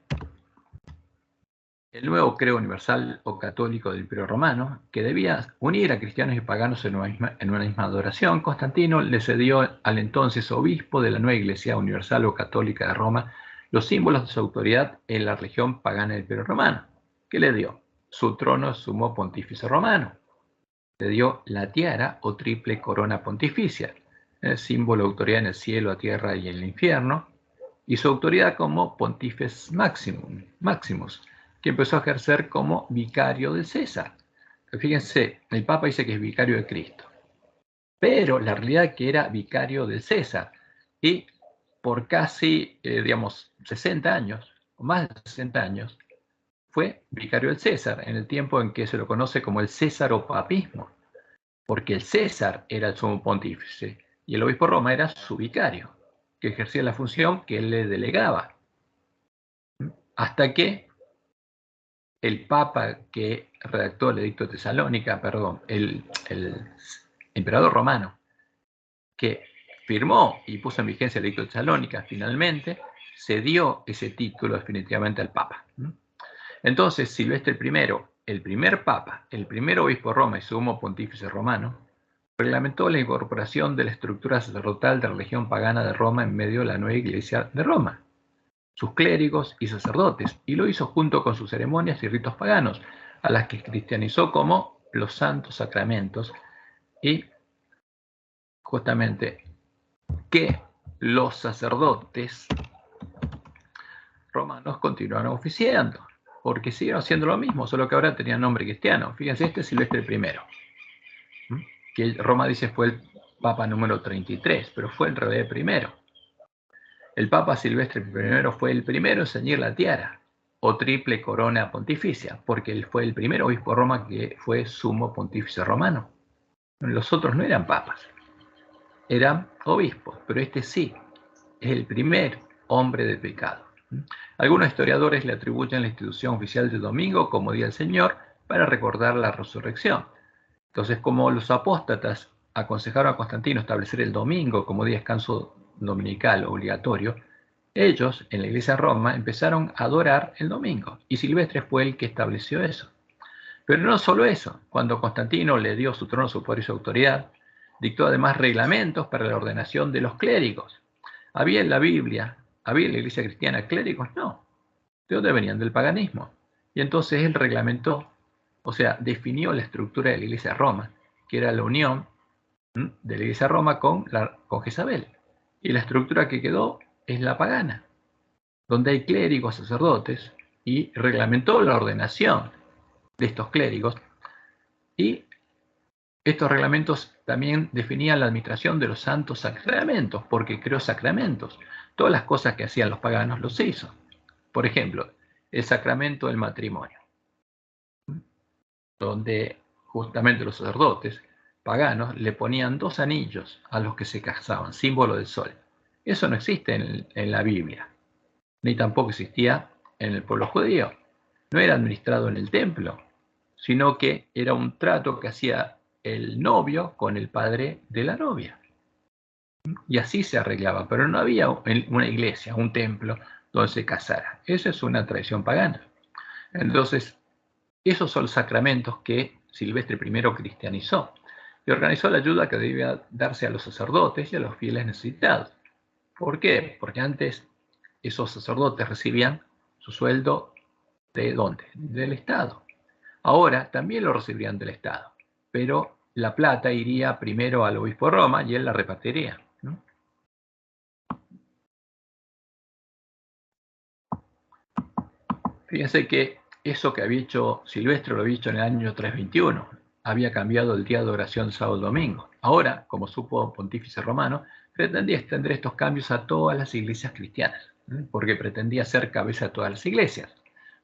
el nuevo credo universal o católico del Imperio Romano, que debía unir a cristianos y paganos en una misma adoración, Constantino le cedió al entonces obispo de la nueva Iglesia Universal o Católica de Roma los símbolos de su autoridad en la religión pagana del Imperio Romano. ¿Qué le dio? Su trono sumo pontífice romano. Le dio la tiara o triple corona pontificia, el símbolo de autoridad en el cielo, la tierra y en el infierno, y su autoridad como Pontifex Maximus, que empezó a ejercer como vicario del César. Fíjense, el Papa dice que es vicario de Cristo, pero la realidad es que era vicario del César, y por casi, 60 años, o más de 60 años, fue vicario del César, en el tiempo en que se lo conoce como el césaropapismo, porque el César era el sumo pontífice, y el obispo de Roma era su vicario, que ejercía la función que él le delegaba. Hasta que el Papa que redactó el Edicto de Tesalónica, el emperador romano, que firmó y puso en vigencia el Edicto de Tesalónica, finalmente cedió ese título definitivamente al Papa. Entonces, Silvestre I, el primer Papa, el primer obispo de Roma y sumo pontífice romano, reglamentó la incorporación de la estructura sacerdotal de la religión pagana de Roma en medio de la nueva Iglesia de Roma, sus clérigos y sacerdotes, y lo hizo junto con sus ceremonias y ritos paganos, a las que cristianizó como los santos sacramentos, y justamente que los sacerdotes romanos continuaron oficiando, porque siguieron haciendo lo mismo, solo que ahora tenían nombre cristiano. Fíjense, este es Silvestre I, que Roma dice fue el Papa número 33, pero fue el rey primero. El Papa Silvestre I fue el primero en ceñir la tiara, o triple corona pontificia, porque él fue el primer obispo de Roma que fue sumo pontífice romano. Los otros no eran papas, eran obispos, pero este sí, es el primer hombre de pecado. Algunos historiadores le atribuyen la institución oficial del domingo como Día del Señor para recordar la resurrección. Entonces, como los apóstatas aconsejaron a Constantino establecer el domingo como día de descanso dominical obligatorio, ellos en la iglesia de Roma empezaron a adorar el domingo, y Silvestre fue el que estableció eso. Pero no solo eso, cuando Constantino le dio su trono, su poder y su autoridad, dictó además reglamentos para la ordenación de los clérigos. ¿Había en la Biblia, había en la iglesia cristiana clérigos? No. ¿De dónde venían? Del paganismo. Y entonces él reglamentó, o sea, definió la estructura de la iglesia de Roma, que era la unión de la iglesia de Roma con Jezabel. Y la estructura que quedó es la pagana, donde hay clérigos, sacerdotes, y reglamentó la ordenación de estos clérigos, y estos reglamentos también definían la administración de los santos sacramentos, porque creó sacramentos. Todas las cosas que hacían los paganos los hizo. Por ejemplo, el sacramento del matrimonio, donde justamente los sacerdotes paganos le ponían 2 anillos a los que se casaban, símbolo del sol. Eso no existe en la Biblia, ni tampoco existía en el pueblo judío. No era administrado en el templo, sino que era un trato que hacía el novio con el padre de la novia. Y así se arreglaba, pero no había una iglesia, un templo donde se casara. Esa es una tradición pagana. Entonces, Esos son los sacramentos que Silvestre I cristianizó y organizó la ayuda que debía darse a los sacerdotes y a los fieles necesitados. ¿Por qué? Porque antes esos sacerdotes recibían su sueldo ¿de dónde? Del Estado. Ahora también lo recibirían del Estado, pero la plata iría primero al obispo de Roma y él la repartiría, ¿no? Fíjense que eso que había hecho Silvestre lo había hecho en el año 321. Había cambiado el día de oración sábado-domingo. Ahora, como supo pontífice romano, pretendía extender estos cambios a todas las iglesias cristianas, porque pretendía ser cabeza de todas las iglesias.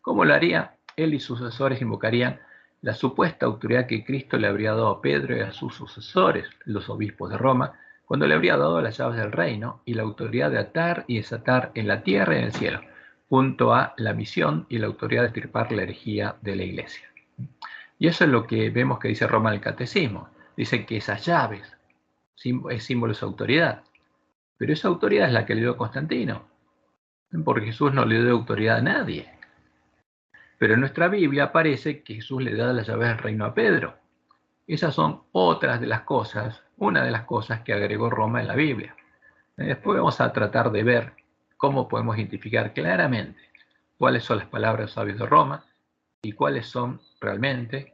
¿Cómo lo haría? Él y sus sucesores invocarían la supuesta autoridad que Cristo le habría dado a Pedro y a sus sucesores, los obispos de Roma, cuando le habría dado las llaves del reino y la autoridad de atar y desatar en la tierra y en el cielo, junto a la misión y la autoridad de extirpar la herejía de la Iglesia. Y eso es lo que vemos que dice Roma en el Catecismo. Dice que esas llaves es símbolo de su autoridad, pero esa autoridad es la que le dio Constantino, porque Jesús no le dio autoridad a nadie. Pero en nuestra Biblia aparece que Jesús le da las llaves del reino a Pedro. Esas son otras de las cosas, una de las cosas que agregó Roma en la Biblia. Después vamos a tratar de ver cómo podemos identificar claramente cuáles son las palabras sabias de Roma y cuáles son realmente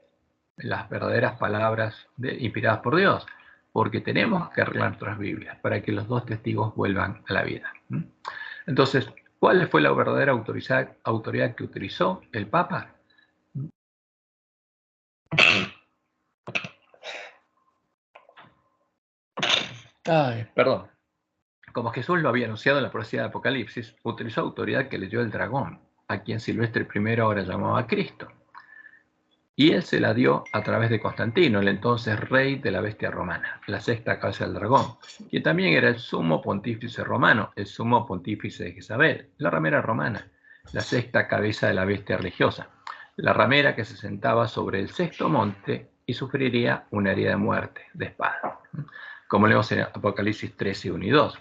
las verdaderas palabras inspiradas por Dios, porque tenemos que arreglar nuestras Biblias para que los dos testigos vuelvan a la vida. Entonces, ¿cuál fue la verdadera autoridad que utilizó el Papa? Perdón. Como Jesús lo había anunciado en la profecía de Apocalipsis, utilizó autoridad que le dio el dragón, a quien Silvestre I ahora llamaba Cristo. Y él se la dio a través de Constantino, el entonces rey de la bestia romana, la sexta cabeza del dragón, que también era el sumo pontífice romano, el sumo pontífice de Jezabel, la ramera romana, la sexta cabeza de la bestia religiosa, la ramera que se sentaba sobre el sexto monte y sufriría una herida de muerte, de espada, como leemos en Apocalipsis 13, 1 y 2.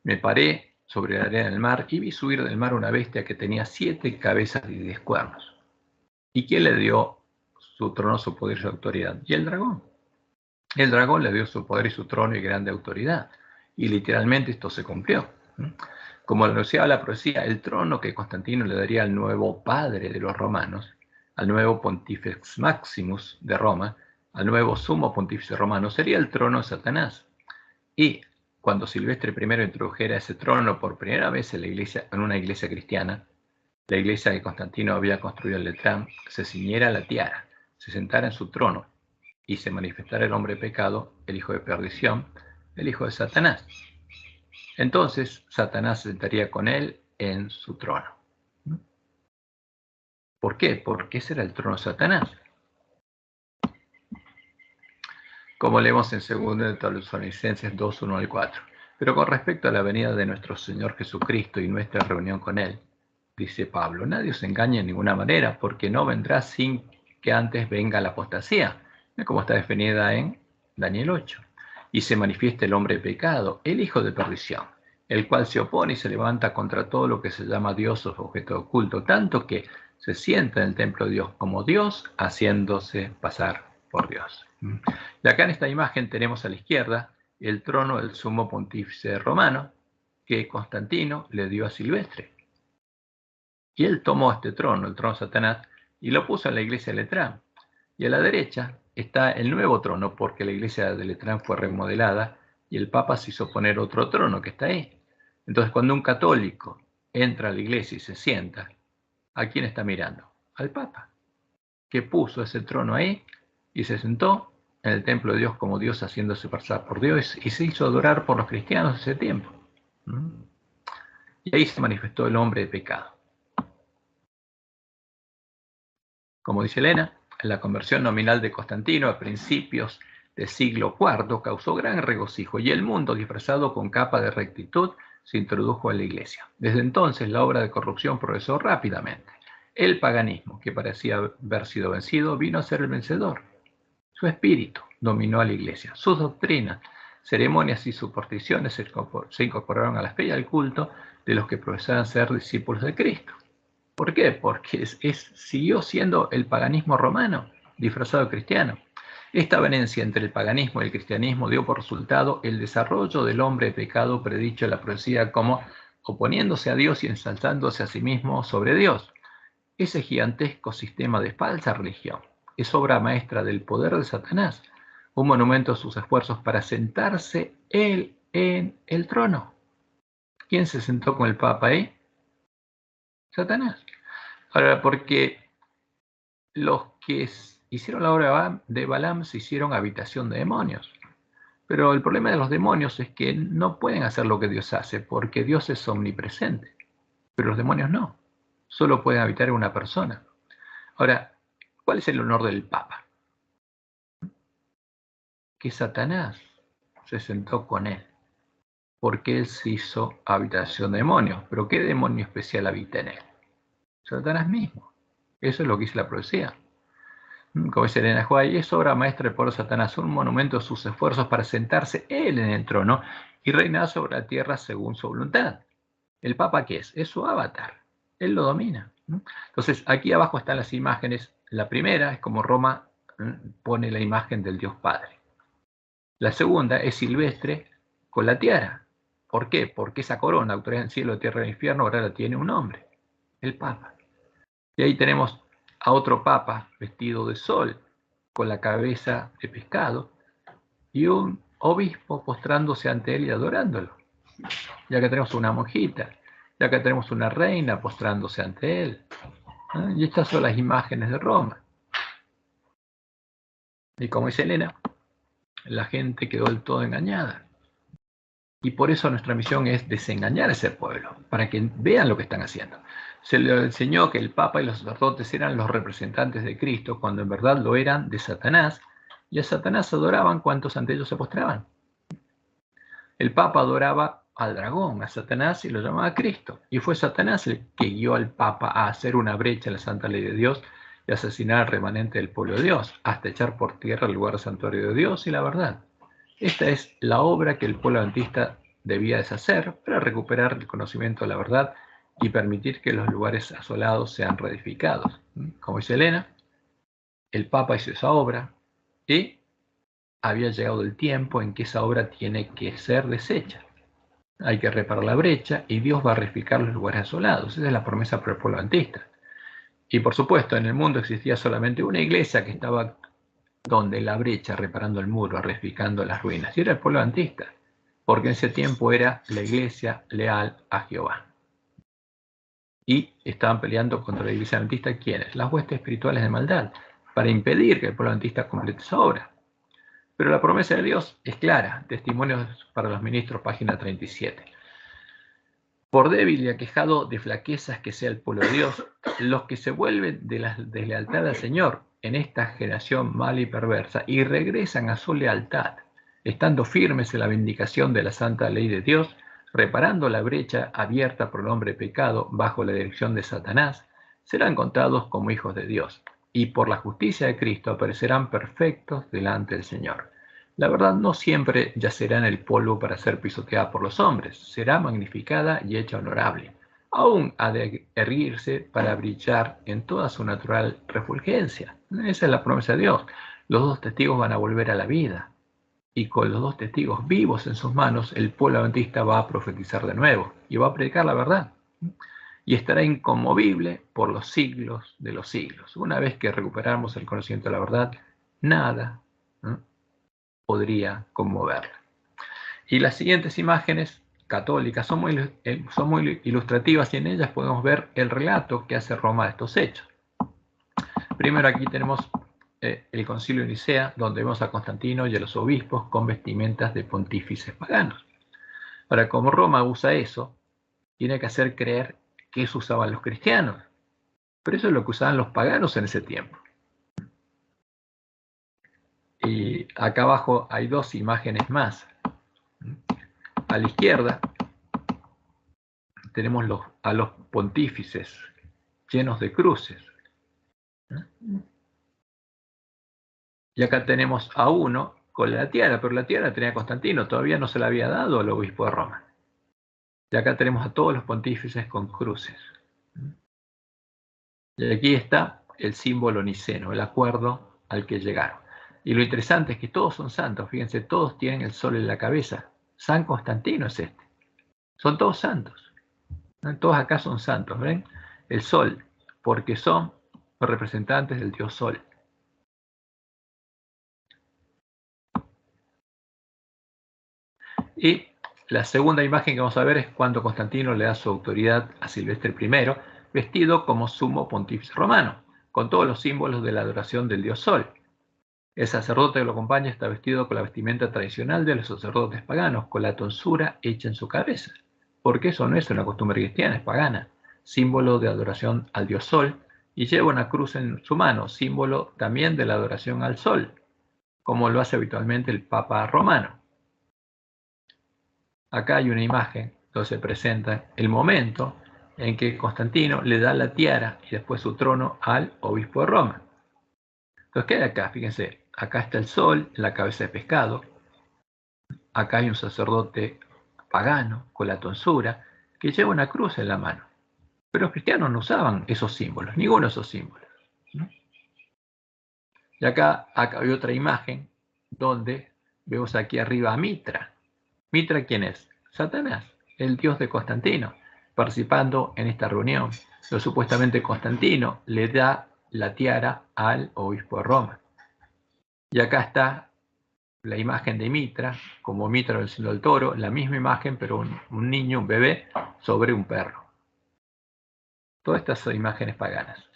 Me paré sobre la arena del mar y vi subir del mar una bestia que tenía 7 cabezas y 10 cuernos. ¿Y quién le dio su trono, su poder y su autoridad? Y el dragón. El dragón le dio su poder y su trono y grande autoridad. Y literalmente esto se cumplió. Como anunciaba la profecía, el trono que Constantino le daría al nuevo padre de los romanos, al nuevo Pontifex Maximus de Roma, al nuevo sumo pontífice romano, sería el trono de Satanás. Y cuando Silvestre I introdujera ese trono por primera vez en, en una iglesia cristiana, la iglesia que Constantino había construido en Letrán, se ciñera la tiara, se sentara en su trono y se manifestara el hombre de pecado, el hijo de perdición, el hijo de Satanás. Entonces Satanás se sentaría con él en su trono. ¿Por qué? Porque ese era el trono de Satanás. Como leemos en 2 Tesalonicenses 2, 1 al 4. Pero con respecto a la venida de nuestro Señor Jesucristo y nuestra reunión con Él, dice Pablo, nadie os engañe en ninguna manera, porque no vendrá sin que antes venga la apostasía, como está definida en Daniel 8, y se manifieste el hombre de pecado, el hijo de perdición, el cual se opone y se levanta contra todo lo que se llama Dios o objeto oculto, tanto que se sienta en el templo de Dios como Dios, haciéndose pasar por Dios. Y acá en esta imagen tenemos a la izquierda el trono del sumo pontífice romano que Constantino le dio a Silvestre. Y él tomó este trono, el trono de Satanás, y lo puso en la iglesia de Letrán. Y a la derecha está el nuevo trono, porque la iglesia de Letrán fue remodelada y el Papa se hizo poner otro trono que está ahí. Entonces, cuando un católico entra a la iglesia y se sienta, ¿a quién está mirando? Al Papa, que puso ese trono ahí y se sentó en el templo de Dios como Dios, haciéndose pasar por Dios, y se hizo adorar por los cristianos ese tiempo. Y ahí se manifestó el hombre de pecado. Como dice Elena, la conversión nominal de Constantino a principios del siglo IV causó gran regocijo y el mundo, disfrazado con capa de rectitud, se introdujo a la iglesia. Desde entonces la obra de corrupción progresó rápidamente. El paganismo, que parecía haber sido vencido, vino a ser el vencedor. Su espíritu dominó a la iglesia. Sus doctrinas, ceremonias y supersticiones se incorporaron a la fe y al culto de los que profesaban ser discípulos de Cristo. ¿Por qué? Porque siguió siendo el paganismo romano disfrazado de cristiano. Esta avenencia entre el paganismo y el cristianismo dio por resultado el desarrollo del hombre de pecado predicho en la profecía como oponiéndose a Dios y ensalzándose a sí mismo sobre Dios. Ese gigantesco sistema de falsa religión es obra maestra del poder de Satanás, un monumento a sus esfuerzos para sentarse él en el trono. ¿Quién se sentó con el Papa ahí? Satanás. Ahora, porque los que hicieron la obra de Balaam se hicieron habitación de demonios. Pero el problema de los demonios es que no pueden hacer lo que Dios hace, porque Dios es omnipresente. Pero los demonios no. Solo pueden habitar en una persona. Ahora, ¿cuál es el honor del Papa? Que Satanás se sentó con él, porque él se hizo habitación de demonios. ¿Pero qué demonio especial habita en él? Satanás mismo. Eso es lo que dice la profecía. Como dice Elena White, es obra maestra del poder de Satanás, un monumento a sus esfuerzos para sentarse él en el trono y reinar sobre la tierra según su voluntad. ¿El Papa qué es? Es su avatar. Él lo domina. Entonces, aquí abajo están las imágenes. La primera es como Roma pone la imagen del Dios Padre. La segunda es silvestre con la tiara. ¿Por qué? Porque esa corona, autoridad en cielo, tierra y infierno, ahora la tiene un hombre, el Papa. Y ahí tenemos a otro Papa vestido de sol, con la cabeza de pescado, y un obispo postrándose ante él y adorándolo. Y acá tenemos una monjita, y acá tenemos una reina postrándose ante él. Y estas son las imágenes de Roma. Y como dice Elena, la gente quedó del todo engañada. Y por eso nuestra misión es desengañar a ese pueblo, para que vean lo que están haciendo. Se le enseñó que el Papa y los sacerdotes eran los representantes de Cristo, cuando en verdad lo eran de Satanás, y a Satanás adoraban cuantos ante ellos se postraban. El Papa adoraba al dragón, a Satanás, y lo llamaba Cristo. Y fue Satanás el que guió al Papa a hacer una brecha en la santa ley de Dios y asesinar al remanente del pueblo de Dios, hasta echar por tierra el lugar santuario de Dios y la verdad. Esta es la obra que el pueblo adventista debía deshacer para recuperar el conocimiento de la verdad y permitir que los lugares asolados sean reedificados. Como dice Elena, el Papa hizo esa obra y había llegado el tiempo en que esa obra tiene que ser deshecha. Hay que reparar la brecha y Dios va a reedificar los lugares asolados. Esa es la promesa para el pueblo adventista. Y por supuesto, en el mundo existía solamente una iglesia que estaba donde la brecha, reparando el muro, reedificando las ruinas. Y era el pueblo adventista, porque en ese tiempo era la iglesia leal a Jehová. Y estaban peleando contra la iglesia adventista, ¿quiénes? Las huestes espirituales de maldad, para impedir que el pueblo adventista complete esa obra. Pero la promesa de Dios es clara. Testimonios para los ministros, página 37. Por débil y aquejado de flaquezas que sea el pueblo de Dios, los que se vuelven de la deslealtad al Señor en esta generación mala y perversa y regresan a su lealtad, estando firmes en la vindicación de la santa ley de Dios, reparando la brecha abierta por el hombre pecado bajo la dirección de Satanás, serán contados como hijos de Dios, y por la justicia de Cristo aparecerán perfectos delante del Señor. La verdad no siempre yacerá en el polvo para ser pisoteada por los hombres, será magnificada y hecha honorable. Aún ha de erguirse para brillar en toda su natural refulgencia. Esa es la promesa de Dios. Los dos testigos van a volver a la vida. Y con los dos testigos vivos en sus manos, el pueblo adventista va a profetizar de nuevo y va a predicar la verdad. Y estará inconmovible por los siglos de los siglos. Una vez que recuperamos el conocimiento de la verdad, nada podría conmoverla. Y las siguientes imágenes católicas son muy ilustrativas y en ellas podemos ver el relato que hace Roma de estos hechos. Primero aquí tenemos el concilio de Nicea, donde vemos a Constantino y a los obispos con vestimentas de pontífices paganos. Ahora, como Roma usa eso, tiene que hacer creer que eso usaban los cristianos. Pero eso es lo que usaban los paganos en ese tiempo. Y acá abajo hay dos imágenes más. A la izquierda tenemos a los pontífices llenos de cruces. Y acá tenemos a uno con la tiara, pero la tiara la tenía Constantino, todavía no se la había dado al obispo de Roma. Y acá tenemos a todos los pontífices con cruces. Y aquí está el símbolo niceno, el acuerdo al que llegaron. Y lo interesante es que todos son santos, fíjense, todos tienen el sol en la cabeza. San Constantino es este. Son todos santos. Todos acá son santos, ¿ven? El sol, porque son representantes del dios sol. Y la segunda imagen que vamos a ver es cuando Constantino le da su autoridad a Silvestre I, vestido como sumo pontífice romano, con todos los símbolos de la adoración del dios sol. El sacerdote que lo acompaña está vestido con la vestimenta tradicional de los sacerdotes paganos, con la tonsura hecha en su cabeza, porque eso no es una costumbre cristiana, es pagana, símbolo de adoración al dios sol, y lleva una cruz en su mano, símbolo también de la adoración al sol, como lo hace habitualmente el Papa romano. Acá hay una imagen donde se presenta el momento en que Constantino le da la tiara y después su trono al obispo de Roma. Entonces, ¿qué hay acá? Fíjense, acá está el sol en la cabeza de pescado, acá hay un sacerdote pagano con la tonsura que lleva una cruz en la mano. Pero los cristianos no usaban esos símbolos, ninguno de esos símbolos, ¿no? Y acá hay otra imagen donde vemos aquí arriba a Mitra. ¿Mitra quién es? Satanás, el dios de Constantino, participando en esta reunión. Pero supuestamente Constantino le da la tiara al obispo de Roma. Y acá está la imagen de Mitra, como Mitra venciendo al toro, la misma imagen, pero un niño, un bebé, sobre un perro. Todas estas son imágenes paganas.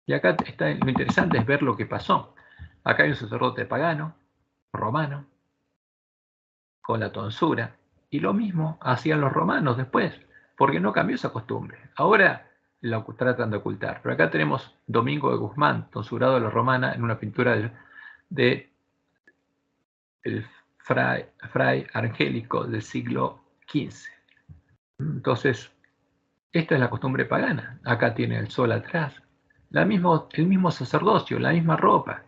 Y acá está, lo interesante es ver lo que pasó. Acá hay un sacerdote pagano, romano, con la tonsura, y lo mismo hacían los romanos después, porque no cambió esa costumbre. Ahora la tratan de ocultar, pero acá tenemos Domingo de Guzmán, tonsurado de la romana, en una pintura de el fray Angélico del siglo XV. Entonces, esta es la costumbre pagana. Acá tiene el sol atrás, el mismo sacerdocio, la misma ropa.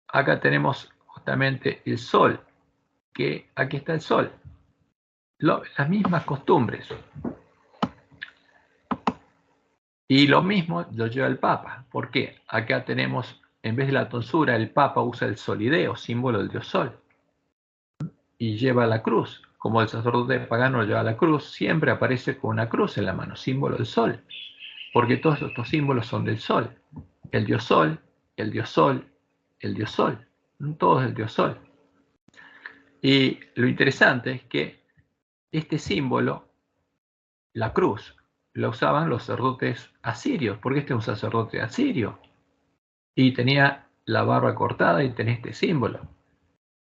Acá tenemos justamente el sol, que aquí está el sol. Las mismas costumbres. Y lo mismo lo lleva el Papa. ¿Por qué? Acá tenemos, en vez de la tonsura, el Papa usa el solideo, símbolo del dios sol. Y lleva la cruz. Como el sacerdote pagano lleva la cruz, siempre aparece con una cruz en la mano, símbolo del sol. Porque todos estos símbolos son del sol. El dios sol, el dios sol, el dios sol. Todo es el dios sol. Y lo interesante es que este símbolo, la cruz, la usaban los sacerdotes asirios, porque este es un sacerdote asirio. Y tenía la barba cortada y tenía este símbolo.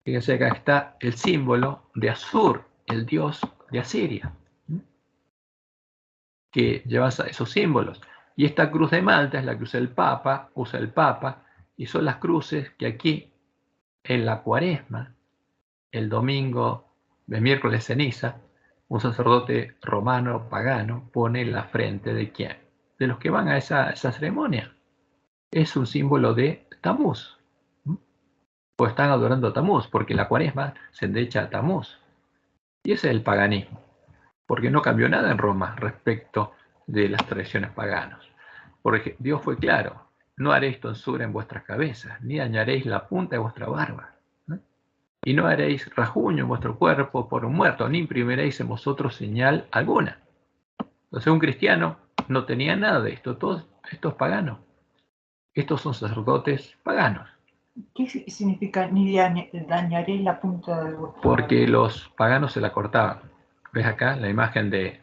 Fíjense, acá está el símbolo de Asur, el dios de Asiria, que lleva esos símbolos. Y esta cruz de Malta es la cruz del Papa, usa el Papa, y son las cruces que aquí, en la Cuaresma, el domingo de miércoles ceniza, un sacerdote romano pagano pone en la frente de quién, de los que van a esa ceremonia. Es un símbolo de Tamuz. O están adorando a Tamuz, porque la Cuaresma se endecha a Tamuz. Y ese es el paganismo, porque no cambió nada en Roma respecto de las tradiciones paganas. Porque Dios fue claro: no haréis tonsura en vuestras cabezas, ni dañaréis la punta de vuestra barba, ¿no? Y no haréis rasguño en vuestro cuerpo por un muerto, ni imprimiréis en vosotros señal alguna. Entonces un cristiano no tenía nada de esto, todo esto es pagano. Estos son sacerdotes paganos. ¿Qué significa ni dañaré la punta de vuestra barba? Porque los paganos se la cortaban. ¿Ves acá la imagen del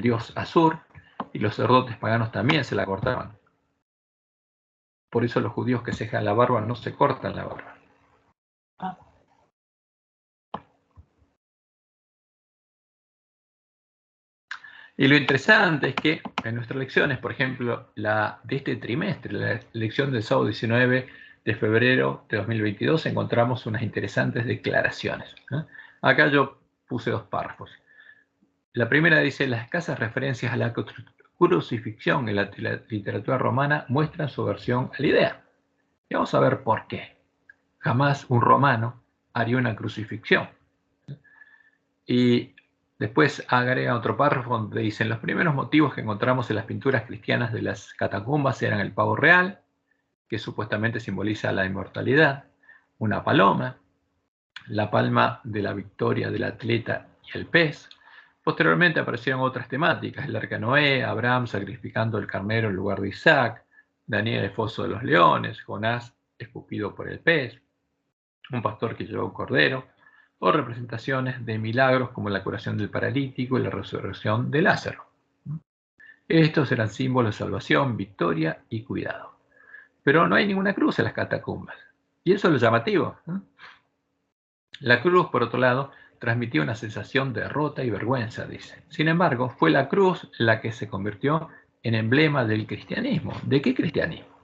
dios Asur? Y los sacerdotes paganos también se la cortaban. Por eso los judíos que se dejan la barba no se cortan la barba. Y lo interesante es que en nuestras lecciones, por ejemplo, la de este trimestre, la lección del sábado 19 de febrero de 2022, encontramos unas interesantes declaraciones, ¿eh? Acá yo puse 2 párrafos. La primera dice: las escasas referencias a la crucifixión en la literatura romana muestran su aversión a la idea. Y vamos a ver por qué. Jamás un romano haría una crucifixión. Y Después agrega otro párrafo donde dicen: los primeros motivos que encontramos en las pinturas cristianas de las catacumbas eran el pavo real, que supuestamente simboliza la inmortalidad, una paloma, la palma de la victoria del atleta y el pez. Posteriormente aparecieron otras temáticas: el arca de Noé, Abraham sacrificando el carnero en lugar de Isaac, Daniel el foso de los leones, Jonás escupido por el pez, un pastor que llevó un cordero, o representaciones de milagros como la curación del paralítico y la resurrección de Lázaro. Estos eran símbolos de salvación, victoria y cuidado. Pero no hay ninguna cruz en las catacumbas. Y eso es lo llamativo. La cruz, por otro lado, transmitía una sensación de derrota y vergüenza, dice. Sin embargo, fue la cruz la que se convirtió en emblema del cristianismo. ¿De qué cristianismo?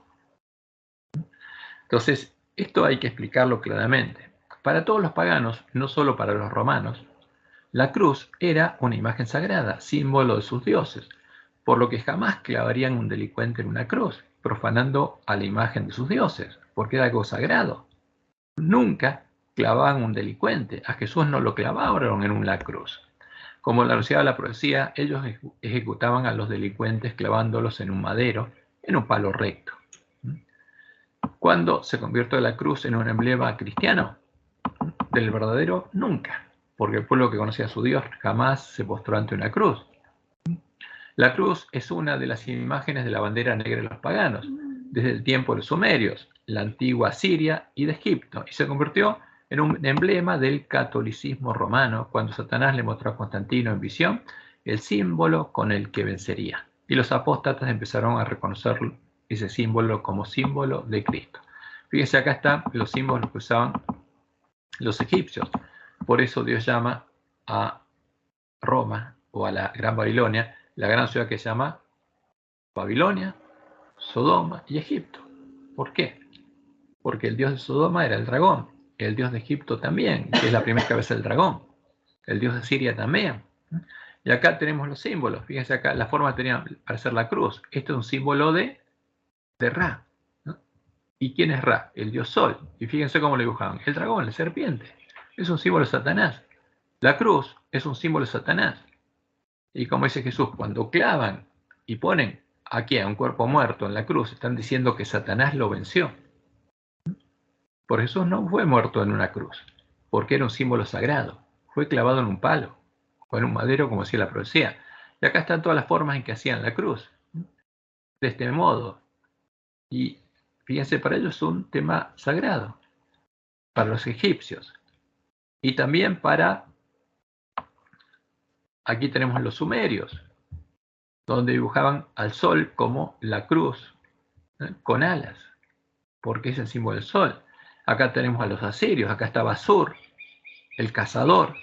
Entonces, esto hay que explicarlo claramente. Para todos los paganos, no solo para los romanos, la cruz era una imagen sagrada, símbolo de sus dioses, por lo que jamás clavarían un delincuente en una cruz, profanando a la imagen de sus dioses, porque era algo sagrado. Nunca clavaban un delincuente, a Jesús no lo clavaron en una cruz. Como lo anunciaba la profecía, ellos ejecutaban a los delincuentes clavándolos en un madero, en un palo recto. ¿Cuándo se convirtió la cruz en un emblema cristiano? Del verdadero, nunca, porque el pueblo que conocía a su Dios jamás se postró ante una cruz. La cruz es una de las imágenes de la bandera negra de los paganos, desde el tiempo de los sumerios, la antigua Siria y de Egipto, y se convirtió en un emblema del catolicismo romano cuando Satanás le mostró a Constantino en visión el símbolo con el que vencería. Y los apóstatas empezaron a reconocer ese símbolo como símbolo de Cristo. Fíjense, acá están los símbolos que usaban los egipcios. Por eso Dios llama a Roma o a la Gran Babilonia, la gran ciudad que se llama Babilonia, Sodoma y Egipto. ¿Por qué? Porque el dios de Sodoma era el dragón, el dios de Egipto también, que es la primera cabeza del dragón, el dios de Siria también. Y acá tenemos los símbolos. Fíjense acá, la forma tenía para hacer la cruz. Esto es un símbolo de Ra. ¿No? ¿Y quién es Ra? El dios Sol. Y fíjense cómo lo dibujaban. El dragón, la serpiente. Es un símbolo de Satanás. La cruz es un símbolo de Satanás. Y como dice Jesús, cuando clavan y ponen aquí a un cuerpo muerto en la cruz, están diciendo que Satanás lo venció. Por Jesús no fue muerto en una cruz, porque era un símbolo sagrado. Fue clavado en un palo o en un madero, como decía la profecía. Y acá están todas las formas en que hacían la cruz. De este modo. Y fíjense, para ellos es un tema sagrado. Para los egipcios. Y también para... Aquí tenemos los sumerios, donde dibujaban al sol como la cruz, con alas, porque es el símbolo del sol. Acá tenemos a los asirios, acá está Basur, el cazador,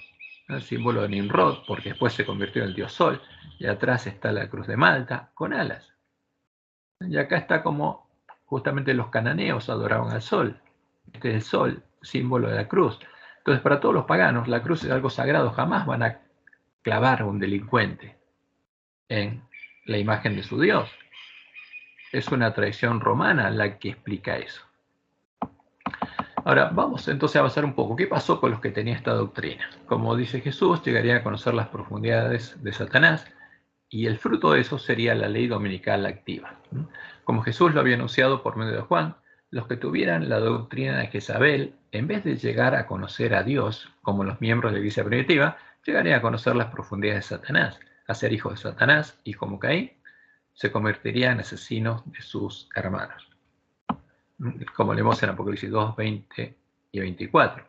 el símbolo de Nimrod, porque después se convirtió en el dios sol, y atrás está la cruz de Malta, con alas. Y acá está como justamente los cananeos adoraban al sol. Este es el sol, símbolo de la cruz. Entonces, para todos los paganos, la cruz es algo sagrado, jamás van a clavar a un delincuente en la imagen de su Dios. Es una tradición romana la que explica eso. Ahora, vamos entonces a avanzar un poco. ¿Qué pasó con los que tenían esta doctrina? Como dice Jesús, llegarían a conocer las profundidades de Satanás y el fruto de eso sería la ley dominical activa. Como Jesús lo había anunciado por medio de Juan, los que tuvieran la doctrina de Jezabel, en vez de llegar a conocer a Dios como los miembros de la iglesia primitiva, llegarían a conocer las profundidades de Satanás, a ser hijos de Satanás, y como Caín, se convertirían en asesinos de sus hermanos. Como leemos en Apocalipsis 2, 20 y 24.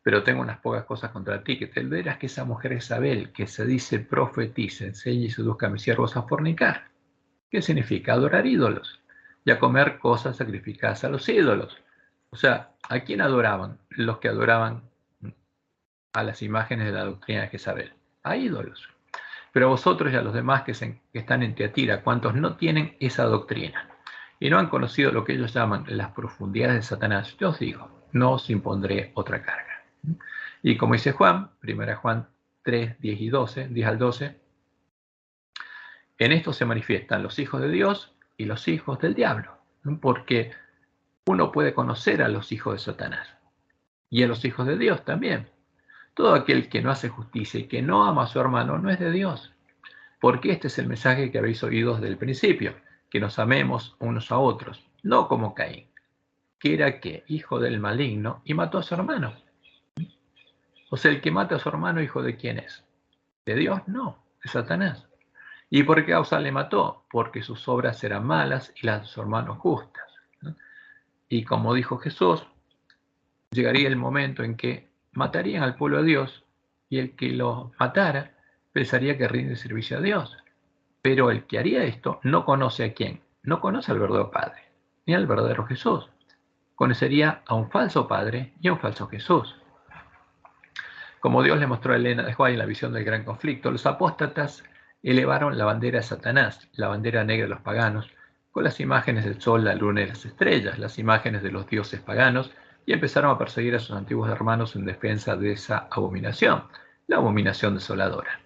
Pero tengo unas pocas cosas contra ti, que te verás que esa mujer Jezabel, que se dice profetiza, enseña y seduzca a mis siervos a fornicar. ¿Qué significa? Adorar ídolos y a comer cosas sacrificadas a los ídolos. O sea, ¿a quién adoraban? Los que adoraban a las imágenes de la doctrina de Jezabel, a ídolos. Pero a vosotros y a los demás que están en Tiatira, cuantos no tienen esa doctrina y no han conocido lo que ellos llaman las profundidades de Satanás, yo os digo, no os impondré otra carga. Y como dice Juan, 1 Juan 3, 10 y 12, 10 al 12, en esto se manifiestan los hijos de Dios y los hijos del diablo, porque uno puede conocer a los hijos de Satanás y a los hijos de Dios también. Todo aquel que no hace justicia y que no ama a su hermano no es de Dios. Porque este es el mensaje que habéis oído desde el principio, que nos amemos unos a otros, no como Caín, que era que hijo del maligno y mató a su hermano. O sea, el que mata a su hermano, ¿hijo de quién es? ¿De Dios? No, de Satanás. ¿Y por qué causa le mató? Porque sus obras eran malas y las de su hermano justas. Y como dijo Jesús, llegaría el momento en que matarían al pueblo de Dios y el que lo matara pensaría que rinde servicio a Dios. Pero el que haría esto no conoce a quién, no conoce al verdadero Padre, ni al verdadero Jesús. Conocería a un falso Padre y a un falso Jesús. Como Dios le mostró a Elena de White en la visión del gran conflicto, los apóstatas elevaron la bandera de Satanás, la bandera negra de los paganos, con las imágenes del sol, la luna y las estrellas, las imágenes de los dioses paganos, y empezaron a perseguir a sus antiguos hermanos en defensa de esa abominación, la abominación desoladora.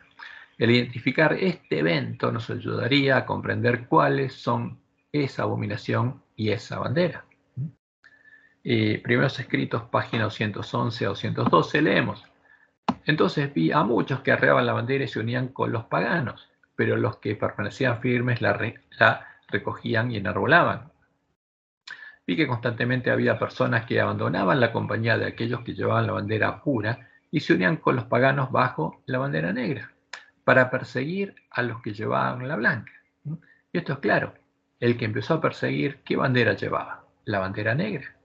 El identificar este evento nos ayudaría a comprender cuáles son esa abominación y esa bandera. Primeros escritos, página 211 a 212, leemos. Entonces vi a muchos que arreaban la bandera y se unían con los paganos, pero los que permanecían firmes la recogían y enarbolaban. Vi que constantemente había personas que abandonaban la compañía de aquellos que llevaban la bandera pura y se unían con los paganos bajo la bandera negra, para perseguir a los que llevaban la blanca. Y esto es claro, el que empezó a perseguir, ¿qué bandera llevaba? La bandera negra.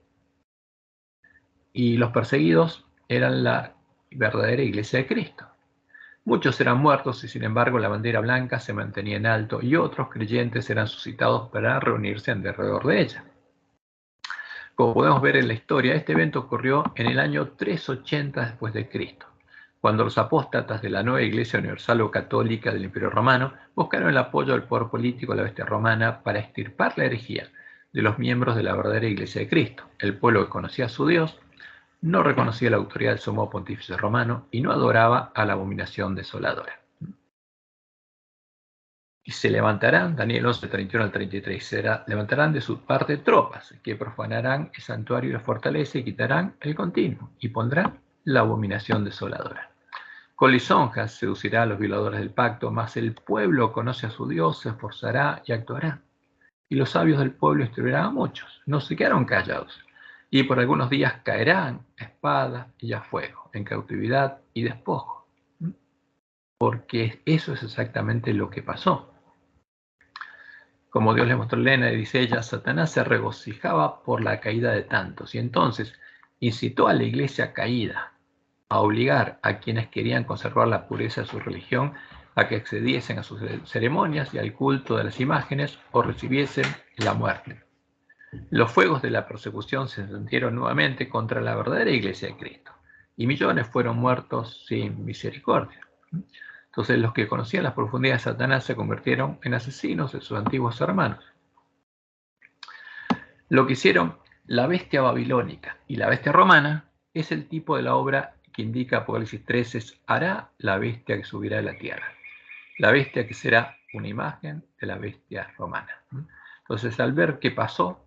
Y los perseguidos eran la verdadera iglesia de Cristo. Muchos eran muertos y sin embargo la bandera blanca se mantenía en alto y otros creyentes eran suscitados para reunirse alrededor de ella. Como podemos ver en la historia, este evento ocurrió en el año 380 después de Cristo, cuando los apóstatas de la nueva Iglesia Universal o Católica del Imperio Romano buscaron el apoyo del poder político de la bestia romana para extirpar la herejía de los miembros de la verdadera Iglesia de Cristo. El pueblo que conocía a su Dios no reconocía la autoridad del sumo pontífice romano y no adoraba a la abominación desoladora. Y se levantarán, Daniel 11, 31 al 33, levantarán de su parte tropas que profanarán el santuario y la fortaleza y quitarán el continuo y pondrán la abominación desoladora. Con lisonjas seducirá a los violadores del pacto, mas el pueblo conoce a su Dios, se esforzará y actuará. Y los sabios del pueblo instruirán a muchos, no se quedaron callados. Y por algunos días caerán a espada y a fuego, en cautividad y despojo. Porque eso es exactamente lo que pasó. Como Dios le mostró a Elena, y dice ella, Satanás se regocijaba por la caída de tantos, y entonces incitó a la iglesia caída a obligar a quienes querían conservar la pureza de su religión a que accediesen a sus ceremonias y al culto de las imágenes o recibiesen la muerte. Los fuegos de la persecución se encendieron nuevamente contra la verdadera iglesia de Cristo, y millones fueron muertos sin misericordia. Entonces los que conocían las profundidades de Satanás se convirtieron en asesinos de sus antiguos hermanos. Lo que hicieron la bestia babilónica y la bestia romana es el tipo de la obra que indica Apocalipsis 13, hará la bestia que subirá de la tierra. La bestia que será una imagen de la bestia romana. Entonces, al ver qué pasó,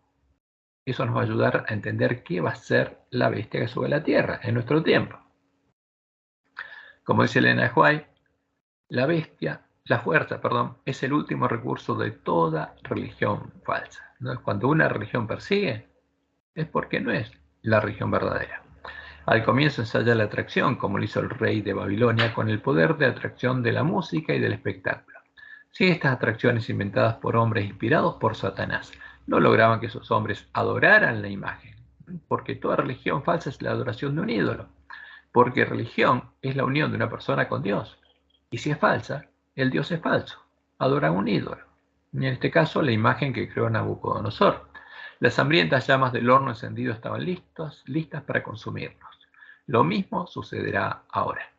eso nos va a ayudar a entender qué va a ser la bestia que sube a la tierra en nuestro tiempo. Como dice Elena de White, la fuerza, es el último recurso de toda religión falsa. ¿No? Cuando una religión persigue, es porque no es la religión verdadera. Al comienzo ensaya la atracción, como lo hizo el rey de Babilonia, con el poder de atracción de la música y del espectáculo. Si estas atracciones inventadas por hombres inspirados por Satanás no lograban que esos hombres adoraran la imagen, porque toda religión falsa es la adoración de un ídolo, porque religión es la unión de una persona con Dios, y si es falsa, el Dios es falso, adoran un ídolo, y en este caso la imagen que creó Nabucodonosor. Las hambrientas llamas del horno encendido estaban listas para consumirnos. Lo mismo sucederá ahora.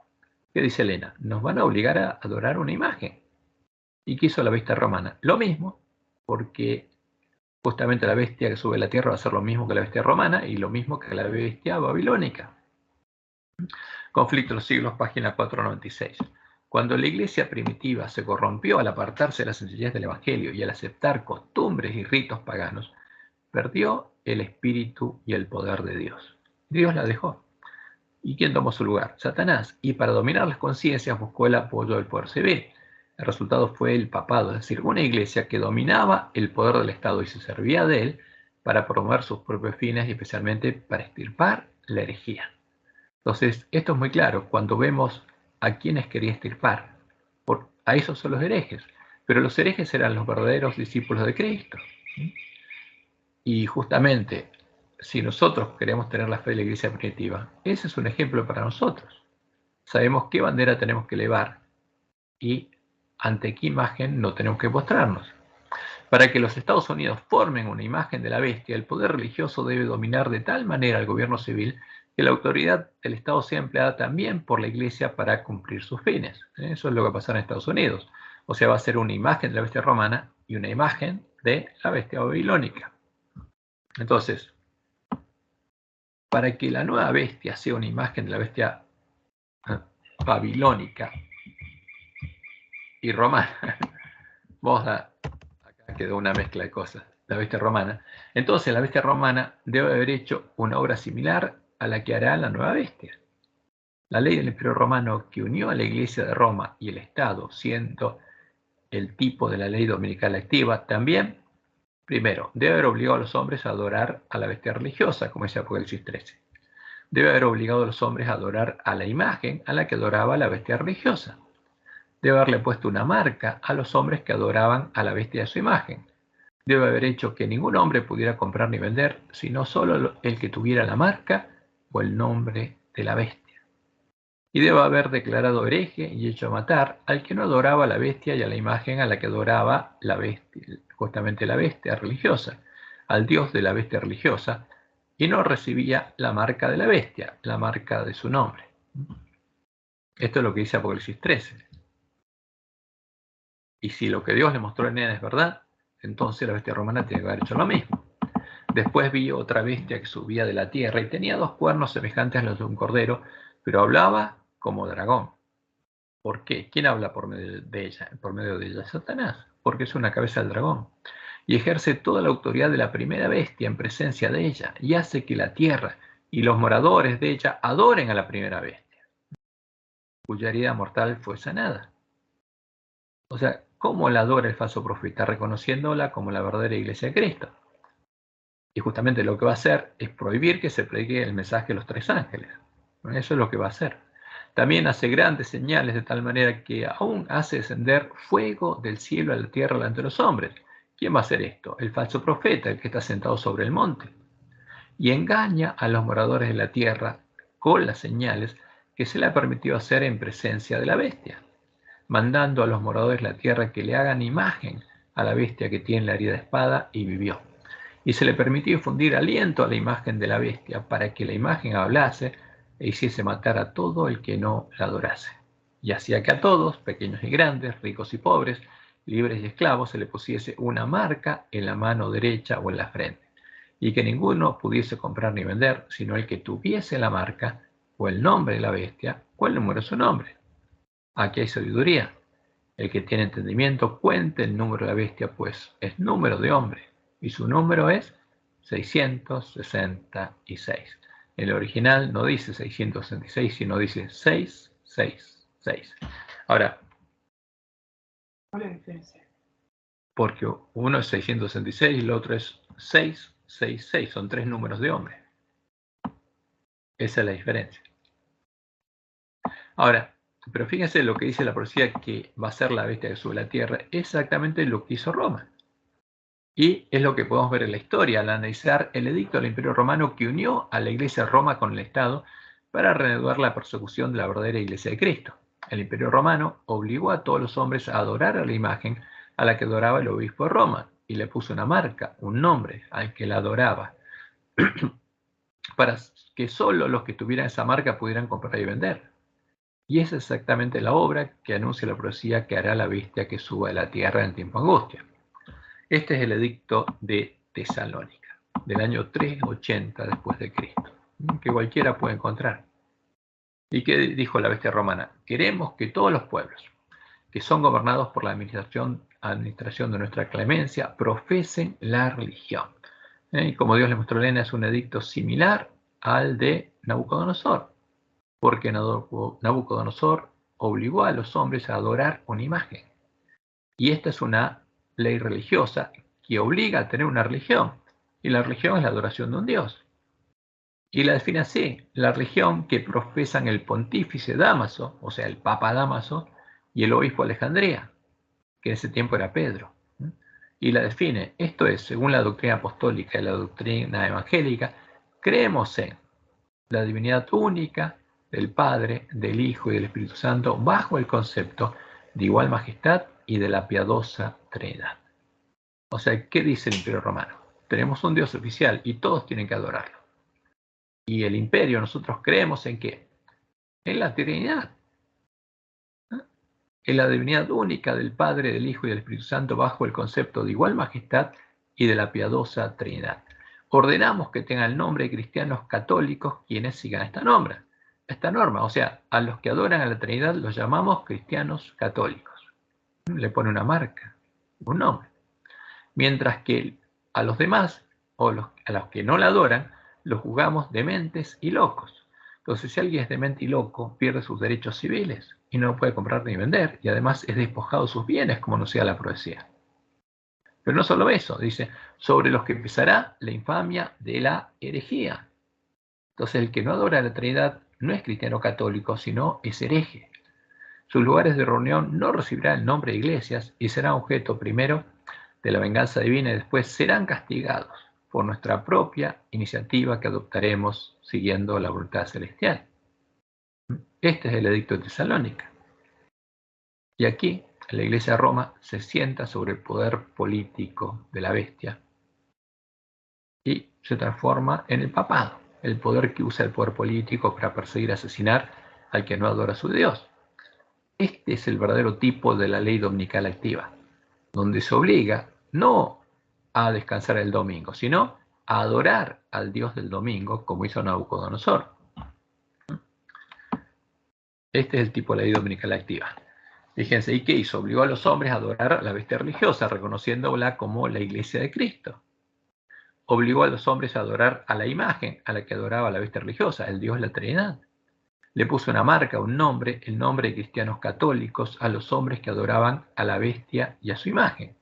¿Qué dice Elena? Nos van a obligar a adorar una imagen. ¿Y qué hizo la bestia romana? Lo mismo, porque justamente la bestia que sube a la tierra va a ser lo mismo que la bestia romana y lo mismo que la bestia babilónica. Conflicto de los siglos, página 496. Cuando la iglesia primitiva se corrompió al apartarse de la sencillez del evangelio y al aceptar costumbres y ritos paganos, perdió el espíritu y el poder de Dios. Dios la dejó. ¿Y quién tomó su lugar? Satanás. Y para dominar las conciencias buscó el apoyo del poder civil. El resultado fue el papado, es decir, una iglesia que dominaba el poder del Estado y se servía de él para promover sus propios fines y especialmente para extirpar la herejía. Entonces, esto es muy claro. Cuando vemos a quienes quería extirpar, a esos son los herejes. Pero los herejes eran los verdaderos discípulos de Cristo. Y justamente, si nosotros queremos tener la fe de la iglesia primitiva, ese es un ejemplo para nosotros. Sabemos qué bandera tenemos que elevar y ante qué imagen no tenemos que postrarnos. Para que los Estados Unidos formen una imagen de la bestia, el poder religioso debe dominar de tal manera al gobierno civil que la autoridad del Estado sea empleada también por la iglesia para cumplir sus fines. Eso es lo que pasa en Estados Unidos. O sea, va a ser una imagen de la bestia romana y una imagen de la bestia babilónica. Entonces, para que la nueva bestia sea una imagen de la bestia babilónica y romana, acá quedó una mezcla de cosas, la bestia romana, entonces la bestia romana debe haber hecho una obra similar a la que hará la nueva bestia. La ley del Imperio Romano que unió a la Iglesia de Roma y el Estado, siendo el tipo de la ley dominical activa, también, primero, debe haber obligado a los hombres a adorar a la bestia religiosa, como dice Apocalipsis 13. Debe haber obligado a los hombres a adorar a la imagen a la que adoraba la bestia religiosa. Debe haberle puesto una marca a los hombres que adoraban a la bestia de su imagen. Debe haber hecho que ningún hombre pudiera comprar ni vender, sino solo el que tuviera la marca o el nombre de la bestia. Y debe haber declarado hereje y hecho matar al que no adoraba a la bestia y a la imagen a la que adoraba la bestia, justamente la bestia religiosa, al dios de la bestia religiosa, y no recibía la marca de la bestia, la marca de su nombre. Esto es lo que dice Apocalipsis 13. Y si lo que Dios le mostró en él es verdad, entonces la bestia romana tiene que haber hecho lo mismo. Después vi otra bestia que subía de la tierra y tenía 2 cuernos semejantes a los de un cordero, pero hablaba como dragón. ¿Por qué? ¿Quién habla por medio de ella? Por medio de ella, Satanás, porque es una cabeza del dragón. Y ejerce toda la autoridad de la primera bestia en presencia de ella, y hace que la tierra y los moradores de ella adoren a la primera bestia, cuya herida mortal fue sanada. O sea, ¿cómo la adora el falso profeta? Reconociéndola como la verdadera iglesia de Cristo. Y justamente lo que va a hacer es prohibir que se predique el mensaje de los 3 ángeles. Eso es lo que va a hacer. También hace grandes señales de tal manera que aún hace descender fuego del cielo a la tierra delante de los hombres. ¿Quién va a hacer esto? El falso profeta, el que está sentado sobre el monte. Y engaña a los moradores de la tierra con las señales que se le ha permitido hacer en presencia de la bestia, mandando a los moradores de la tierra que le hagan imagen a la bestia que tiene la herida de espada y vivió. Y se le permitió infundir aliento a la imagen de la bestia para que la imagen hablase e hiciese matar a todo el que no la adorase. Y hacía que a todos, pequeños y grandes, ricos y pobres, libres y esclavos, se le pusiese una marca en la mano derecha o en la frente, y que ninguno pudiese comprar ni vender, sino el que tuviese la marca o el nombre de la bestia o el número de su nombre. Aquí hay sabiduría. El que tiene entendimiento cuente el número de la bestia, pues es número de hombre, y su número es 666. El original no dice 666, sino dice 666. Ahora, ¿Cuál es la diferencia? porque uno es 666 y el otro es 666, son 3 números de hombre. Esa es la diferencia. Ahora, pero fíjense lo que dice la profecía que va a ser la bestia que sube a la tierra, exactamente lo que hizo Roma. Y es lo que podemos ver en la historia al analizar el edicto del Imperio Romano que unió a la Iglesia de Roma con el Estado para reanudar la persecución de la verdadera Iglesia de Cristo. El Imperio Romano obligó a todos los hombres a adorar a la imagen a la que adoraba el obispo de Roma y le puso una marca, un nombre al que la adoraba, para que solo los que tuvieran esa marca pudieran comprar y vender. Y es exactamente la obra que anuncia la profecía que hará la bestia que suba de la tierra en tiempo de angustia. Este es el edicto de Tesalónica, del año 380 después de Cristo, que cualquiera puede encontrar. ¿Y qué dijo la bestia romana? Queremos que todos los pueblos que son gobernados por la administración de nuestra clemencia profesen la religión. Y como Dios le mostró a Elena, es un edicto similar al de Nabucodonosor. porque Nabucodonosor obligó a los hombres a adorar una imagen. Y esta es una ley religiosa que obliga a tener una religión. Y la religión es la adoración de un Dios. Y la define así: la religión que profesan el pontífice Dámaso, o sea, el Papa Dámaso, y el obispo Alejandría, que en ese tiempo era Pedro. Y la define: esto es, según la doctrina apostólica y la doctrina evangélica, creemos en la divinidad única del Padre, del Hijo y del Espíritu Santo, bajo el concepto de igual majestad y de la piadosa Trinidad. O sea, ¿qué dice el Imperio Romano? Tenemos un Dios oficial y todos tienen que adorarlo. Y el imperio, nosotros creemos en ¿qué? En la Trinidad. En la divinidad única del Padre, del Hijo y del Espíritu Santo, bajo el concepto de igual majestad y de la piadosa Trinidad. Ordenamos que tengan el nombre de cristianos católicos quienes sigan esta norma. O sea, a los que adoran a la Trinidad los llamamos cristianos católicos. Le pone una marca, un nombre. Mientras que a los demás, o a los que no la adoran, los juzgamos dementes y locos. Entonces, si alguien es demente y loco, pierde sus derechos civiles y no puede comprar ni vender, y además es despojado de sus bienes, como nos decía la profecía. Pero no solo eso, dice, sobre los que pesará la infamia de la herejía. Entonces, el que no adora a la Trinidad no es cristiano católico, sino es hereje. Sus lugares de reunión no recibirán el nombre de iglesias y serán objeto primero de la venganza divina y después serán castigados por nuestra propia iniciativa que adoptaremos siguiendo la voluntad celestial. Este es el edicto de Tesalónica. Y aquí la Iglesia de Roma se sienta sobre el poder político de la bestia y se transforma en el papado, el poder que usa el poder político para perseguir y asesinar al que no adora a su Dios. Este es el verdadero tipo de la ley dominical activa, donde se obliga no a descansar el domingo, sino a adorar al Dios del domingo, como hizo Nabucodonosor. Este es el tipo de ley dominical activa. Fíjense, ¿y qué hizo? Obligó a los hombres a adorar a la bestia religiosa, reconociéndola como la iglesia de Cristo. Obligó a los hombres a adorar a la imagen a la que adoraba la bestia religiosa, el Dios de la Trinidad. Le puso una marca, un nombre, el nombre de cristianos católicos, a los hombres que adoraban a la bestia y a su imagen.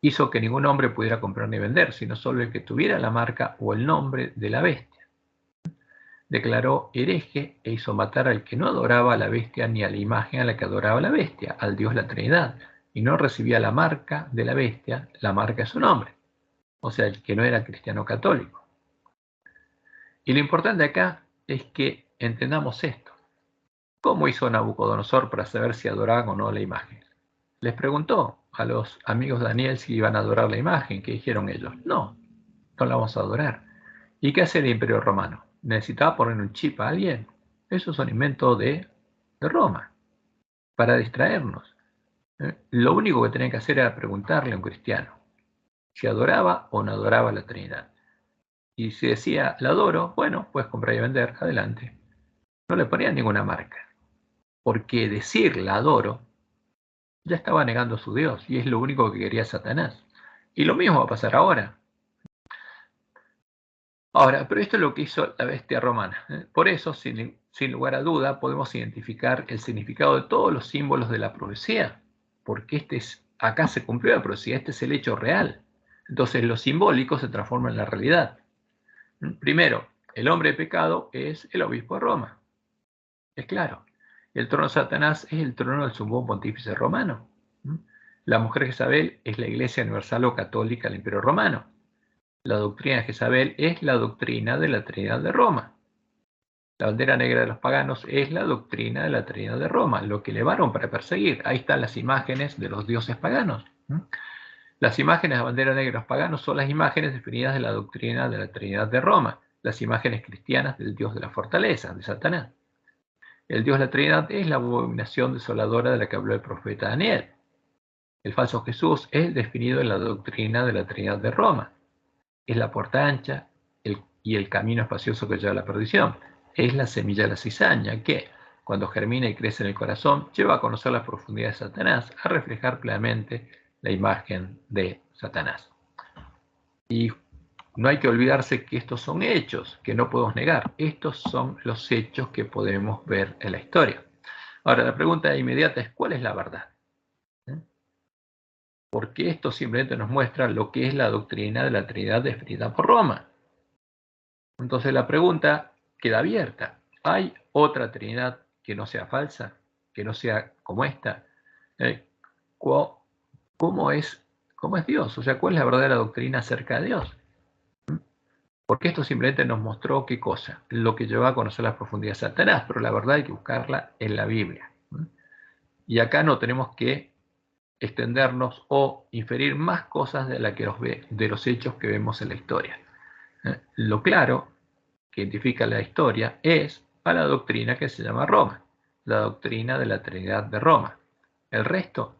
Hizo que ningún hombre pudiera comprar ni vender, sino solo el que tuviera la marca o el nombre de la bestia. Declaró hereje e hizo matar al que no adoraba a la bestia ni a la imagen a la que adoraba la bestia, al Dios la Trinidad, y no recibía la marca de la bestia, la marca de su nombre. O sea, el que no era cristiano católico. Y lo importante acá es que entendamos esto. ¿Cómo hizo Nabucodonosor para saber si adoraban o no la imagen? Les preguntó a los amigos de Daniel si iban a adorar la imagen. ¿Qué dijeron ellos? No la vamos a adorar. ¿Y qué hace el Imperio Romano? ¿Necesitaba poner un chip a alguien? Eso es un invento de Roma, para distraernos. Lo único que tenía que hacer era preguntarle a un cristiano si adoraba o no adoraba la Trinidad. Y si decía, la adoro, bueno, puedes comprar y vender, adelante. No le ponían ninguna marca, porque decir la adoro ya estaba negando a su Dios, y es lo único que quería Satanás. Y lo mismo va a pasar ahora. Ahora, pero esto es lo que hizo la bestia romana. Por eso, sin lugar a duda, podemos identificar el significado de todos los símbolos de la profecía, porque acá se cumplió la profecía, este es el hecho real. Entonces, lo simbólico se transforma en la realidad. Primero, el hombre de pecado es el obispo de Roma. Es claro. El trono de Satanás es el trono del sumo pontífice romano. La mujer Jezabel es la iglesia universal o católica del Imperio Romano. La doctrina de Jezabel es la doctrina de la Trinidad de Roma. La bandera negra de los paganos es la doctrina de la Trinidad de Roma, lo que elevaron para perseguir. Ahí están las imágenes de los dioses paganos. Las imágenes de la bandera negra de los paganos son las imágenes definidas de la doctrina de la Trinidad de Roma, las imágenes cristianas del Dios de la fortaleza, de Satanás. El Dios de la Trinidad es la abominación desoladora de la que habló el profeta Daniel. El falso Jesús es definido en la doctrina de la Trinidad de Roma. Es la puerta ancha y el camino espacioso que lleva a la perdición. Es la semilla de la cizaña que, cuando germina y crece en el corazón, lleva a conocer las profundidades de Satanás, a reflejar plenamente la imagen de Satanás. Y no hay que olvidarse que estos son hechos que no podemos negar. Estos son los hechos que podemos ver en la historia. Ahora, la pregunta inmediata es, ¿cuál es la verdad? Porque esto simplemente nos muestra lo que es la doctrina de la Trinidad definida por Roma. Entonces la pregunta queda abierta. ¿Hay otra Trinidad que no sea falsa? Que no sea como esta? ¿Cómo es Dios? O sea, ¿cuál es la verdadera doctrina acerca de Dios? Porque esto simplemente nos mostró qué cosa, lo que lleva a conocer las profundidades de Satanás, pero la verdad hay que buscarla en la Biblia. Y acá no tenemos que extendernos o inferir más cosas de los hechos que vemos en la historia. Lo claro que identifica la historia es a la doctrina que se llama Roma, la doctrina de la Trinidad de Roma. El resto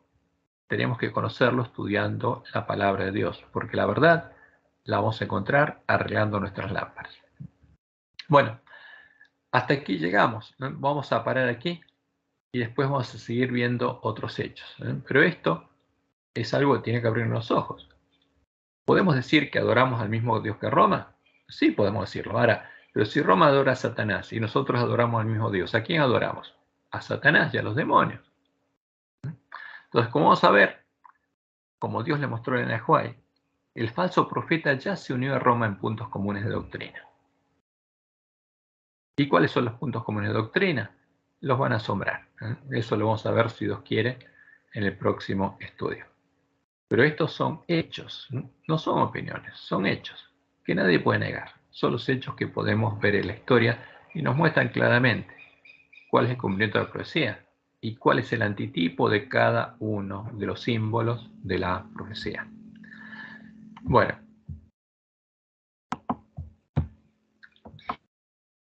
tenemos que conocerlo estudiando la palabra de Dios, porque la verdad la vamos a encontrar arreglando nuestras lámparas. Bueno, hasta aquí llegamos. Vamos a parar aquí y después vamos a seguir viendo otros hechos. Pero esto es algo que tiene que abrir los ojos. ¿Podemos decir que adoramos al mismo Dios que Roma? Sí, podemos decirlo. Ahora, pero si Roma adora a Satanás y nosotros adoramos al mismo Dios, ¿a quién adoramos? A Satanás y a los demonios. Entonces, como vamos a ver, como Dios le mostró en Ahuay, el falso profeta ya se unió a Roma en puntos comunes de doctrina. ¿Y cuáles son los puntos comunes de doctrina? Los van a asombrar. Eso lo vamos a ver, si Dios quiere, en el próximo estudio. Pero estos son hechos, no son opiniones, son hechos que nadie puede negar. Son los hechos que podemos ver en la historia y nos muestran claramente cuál es el cumplimiento de la profecía y cuál es el antitipo de cada uno de los símbolos de la profecía. Bueno,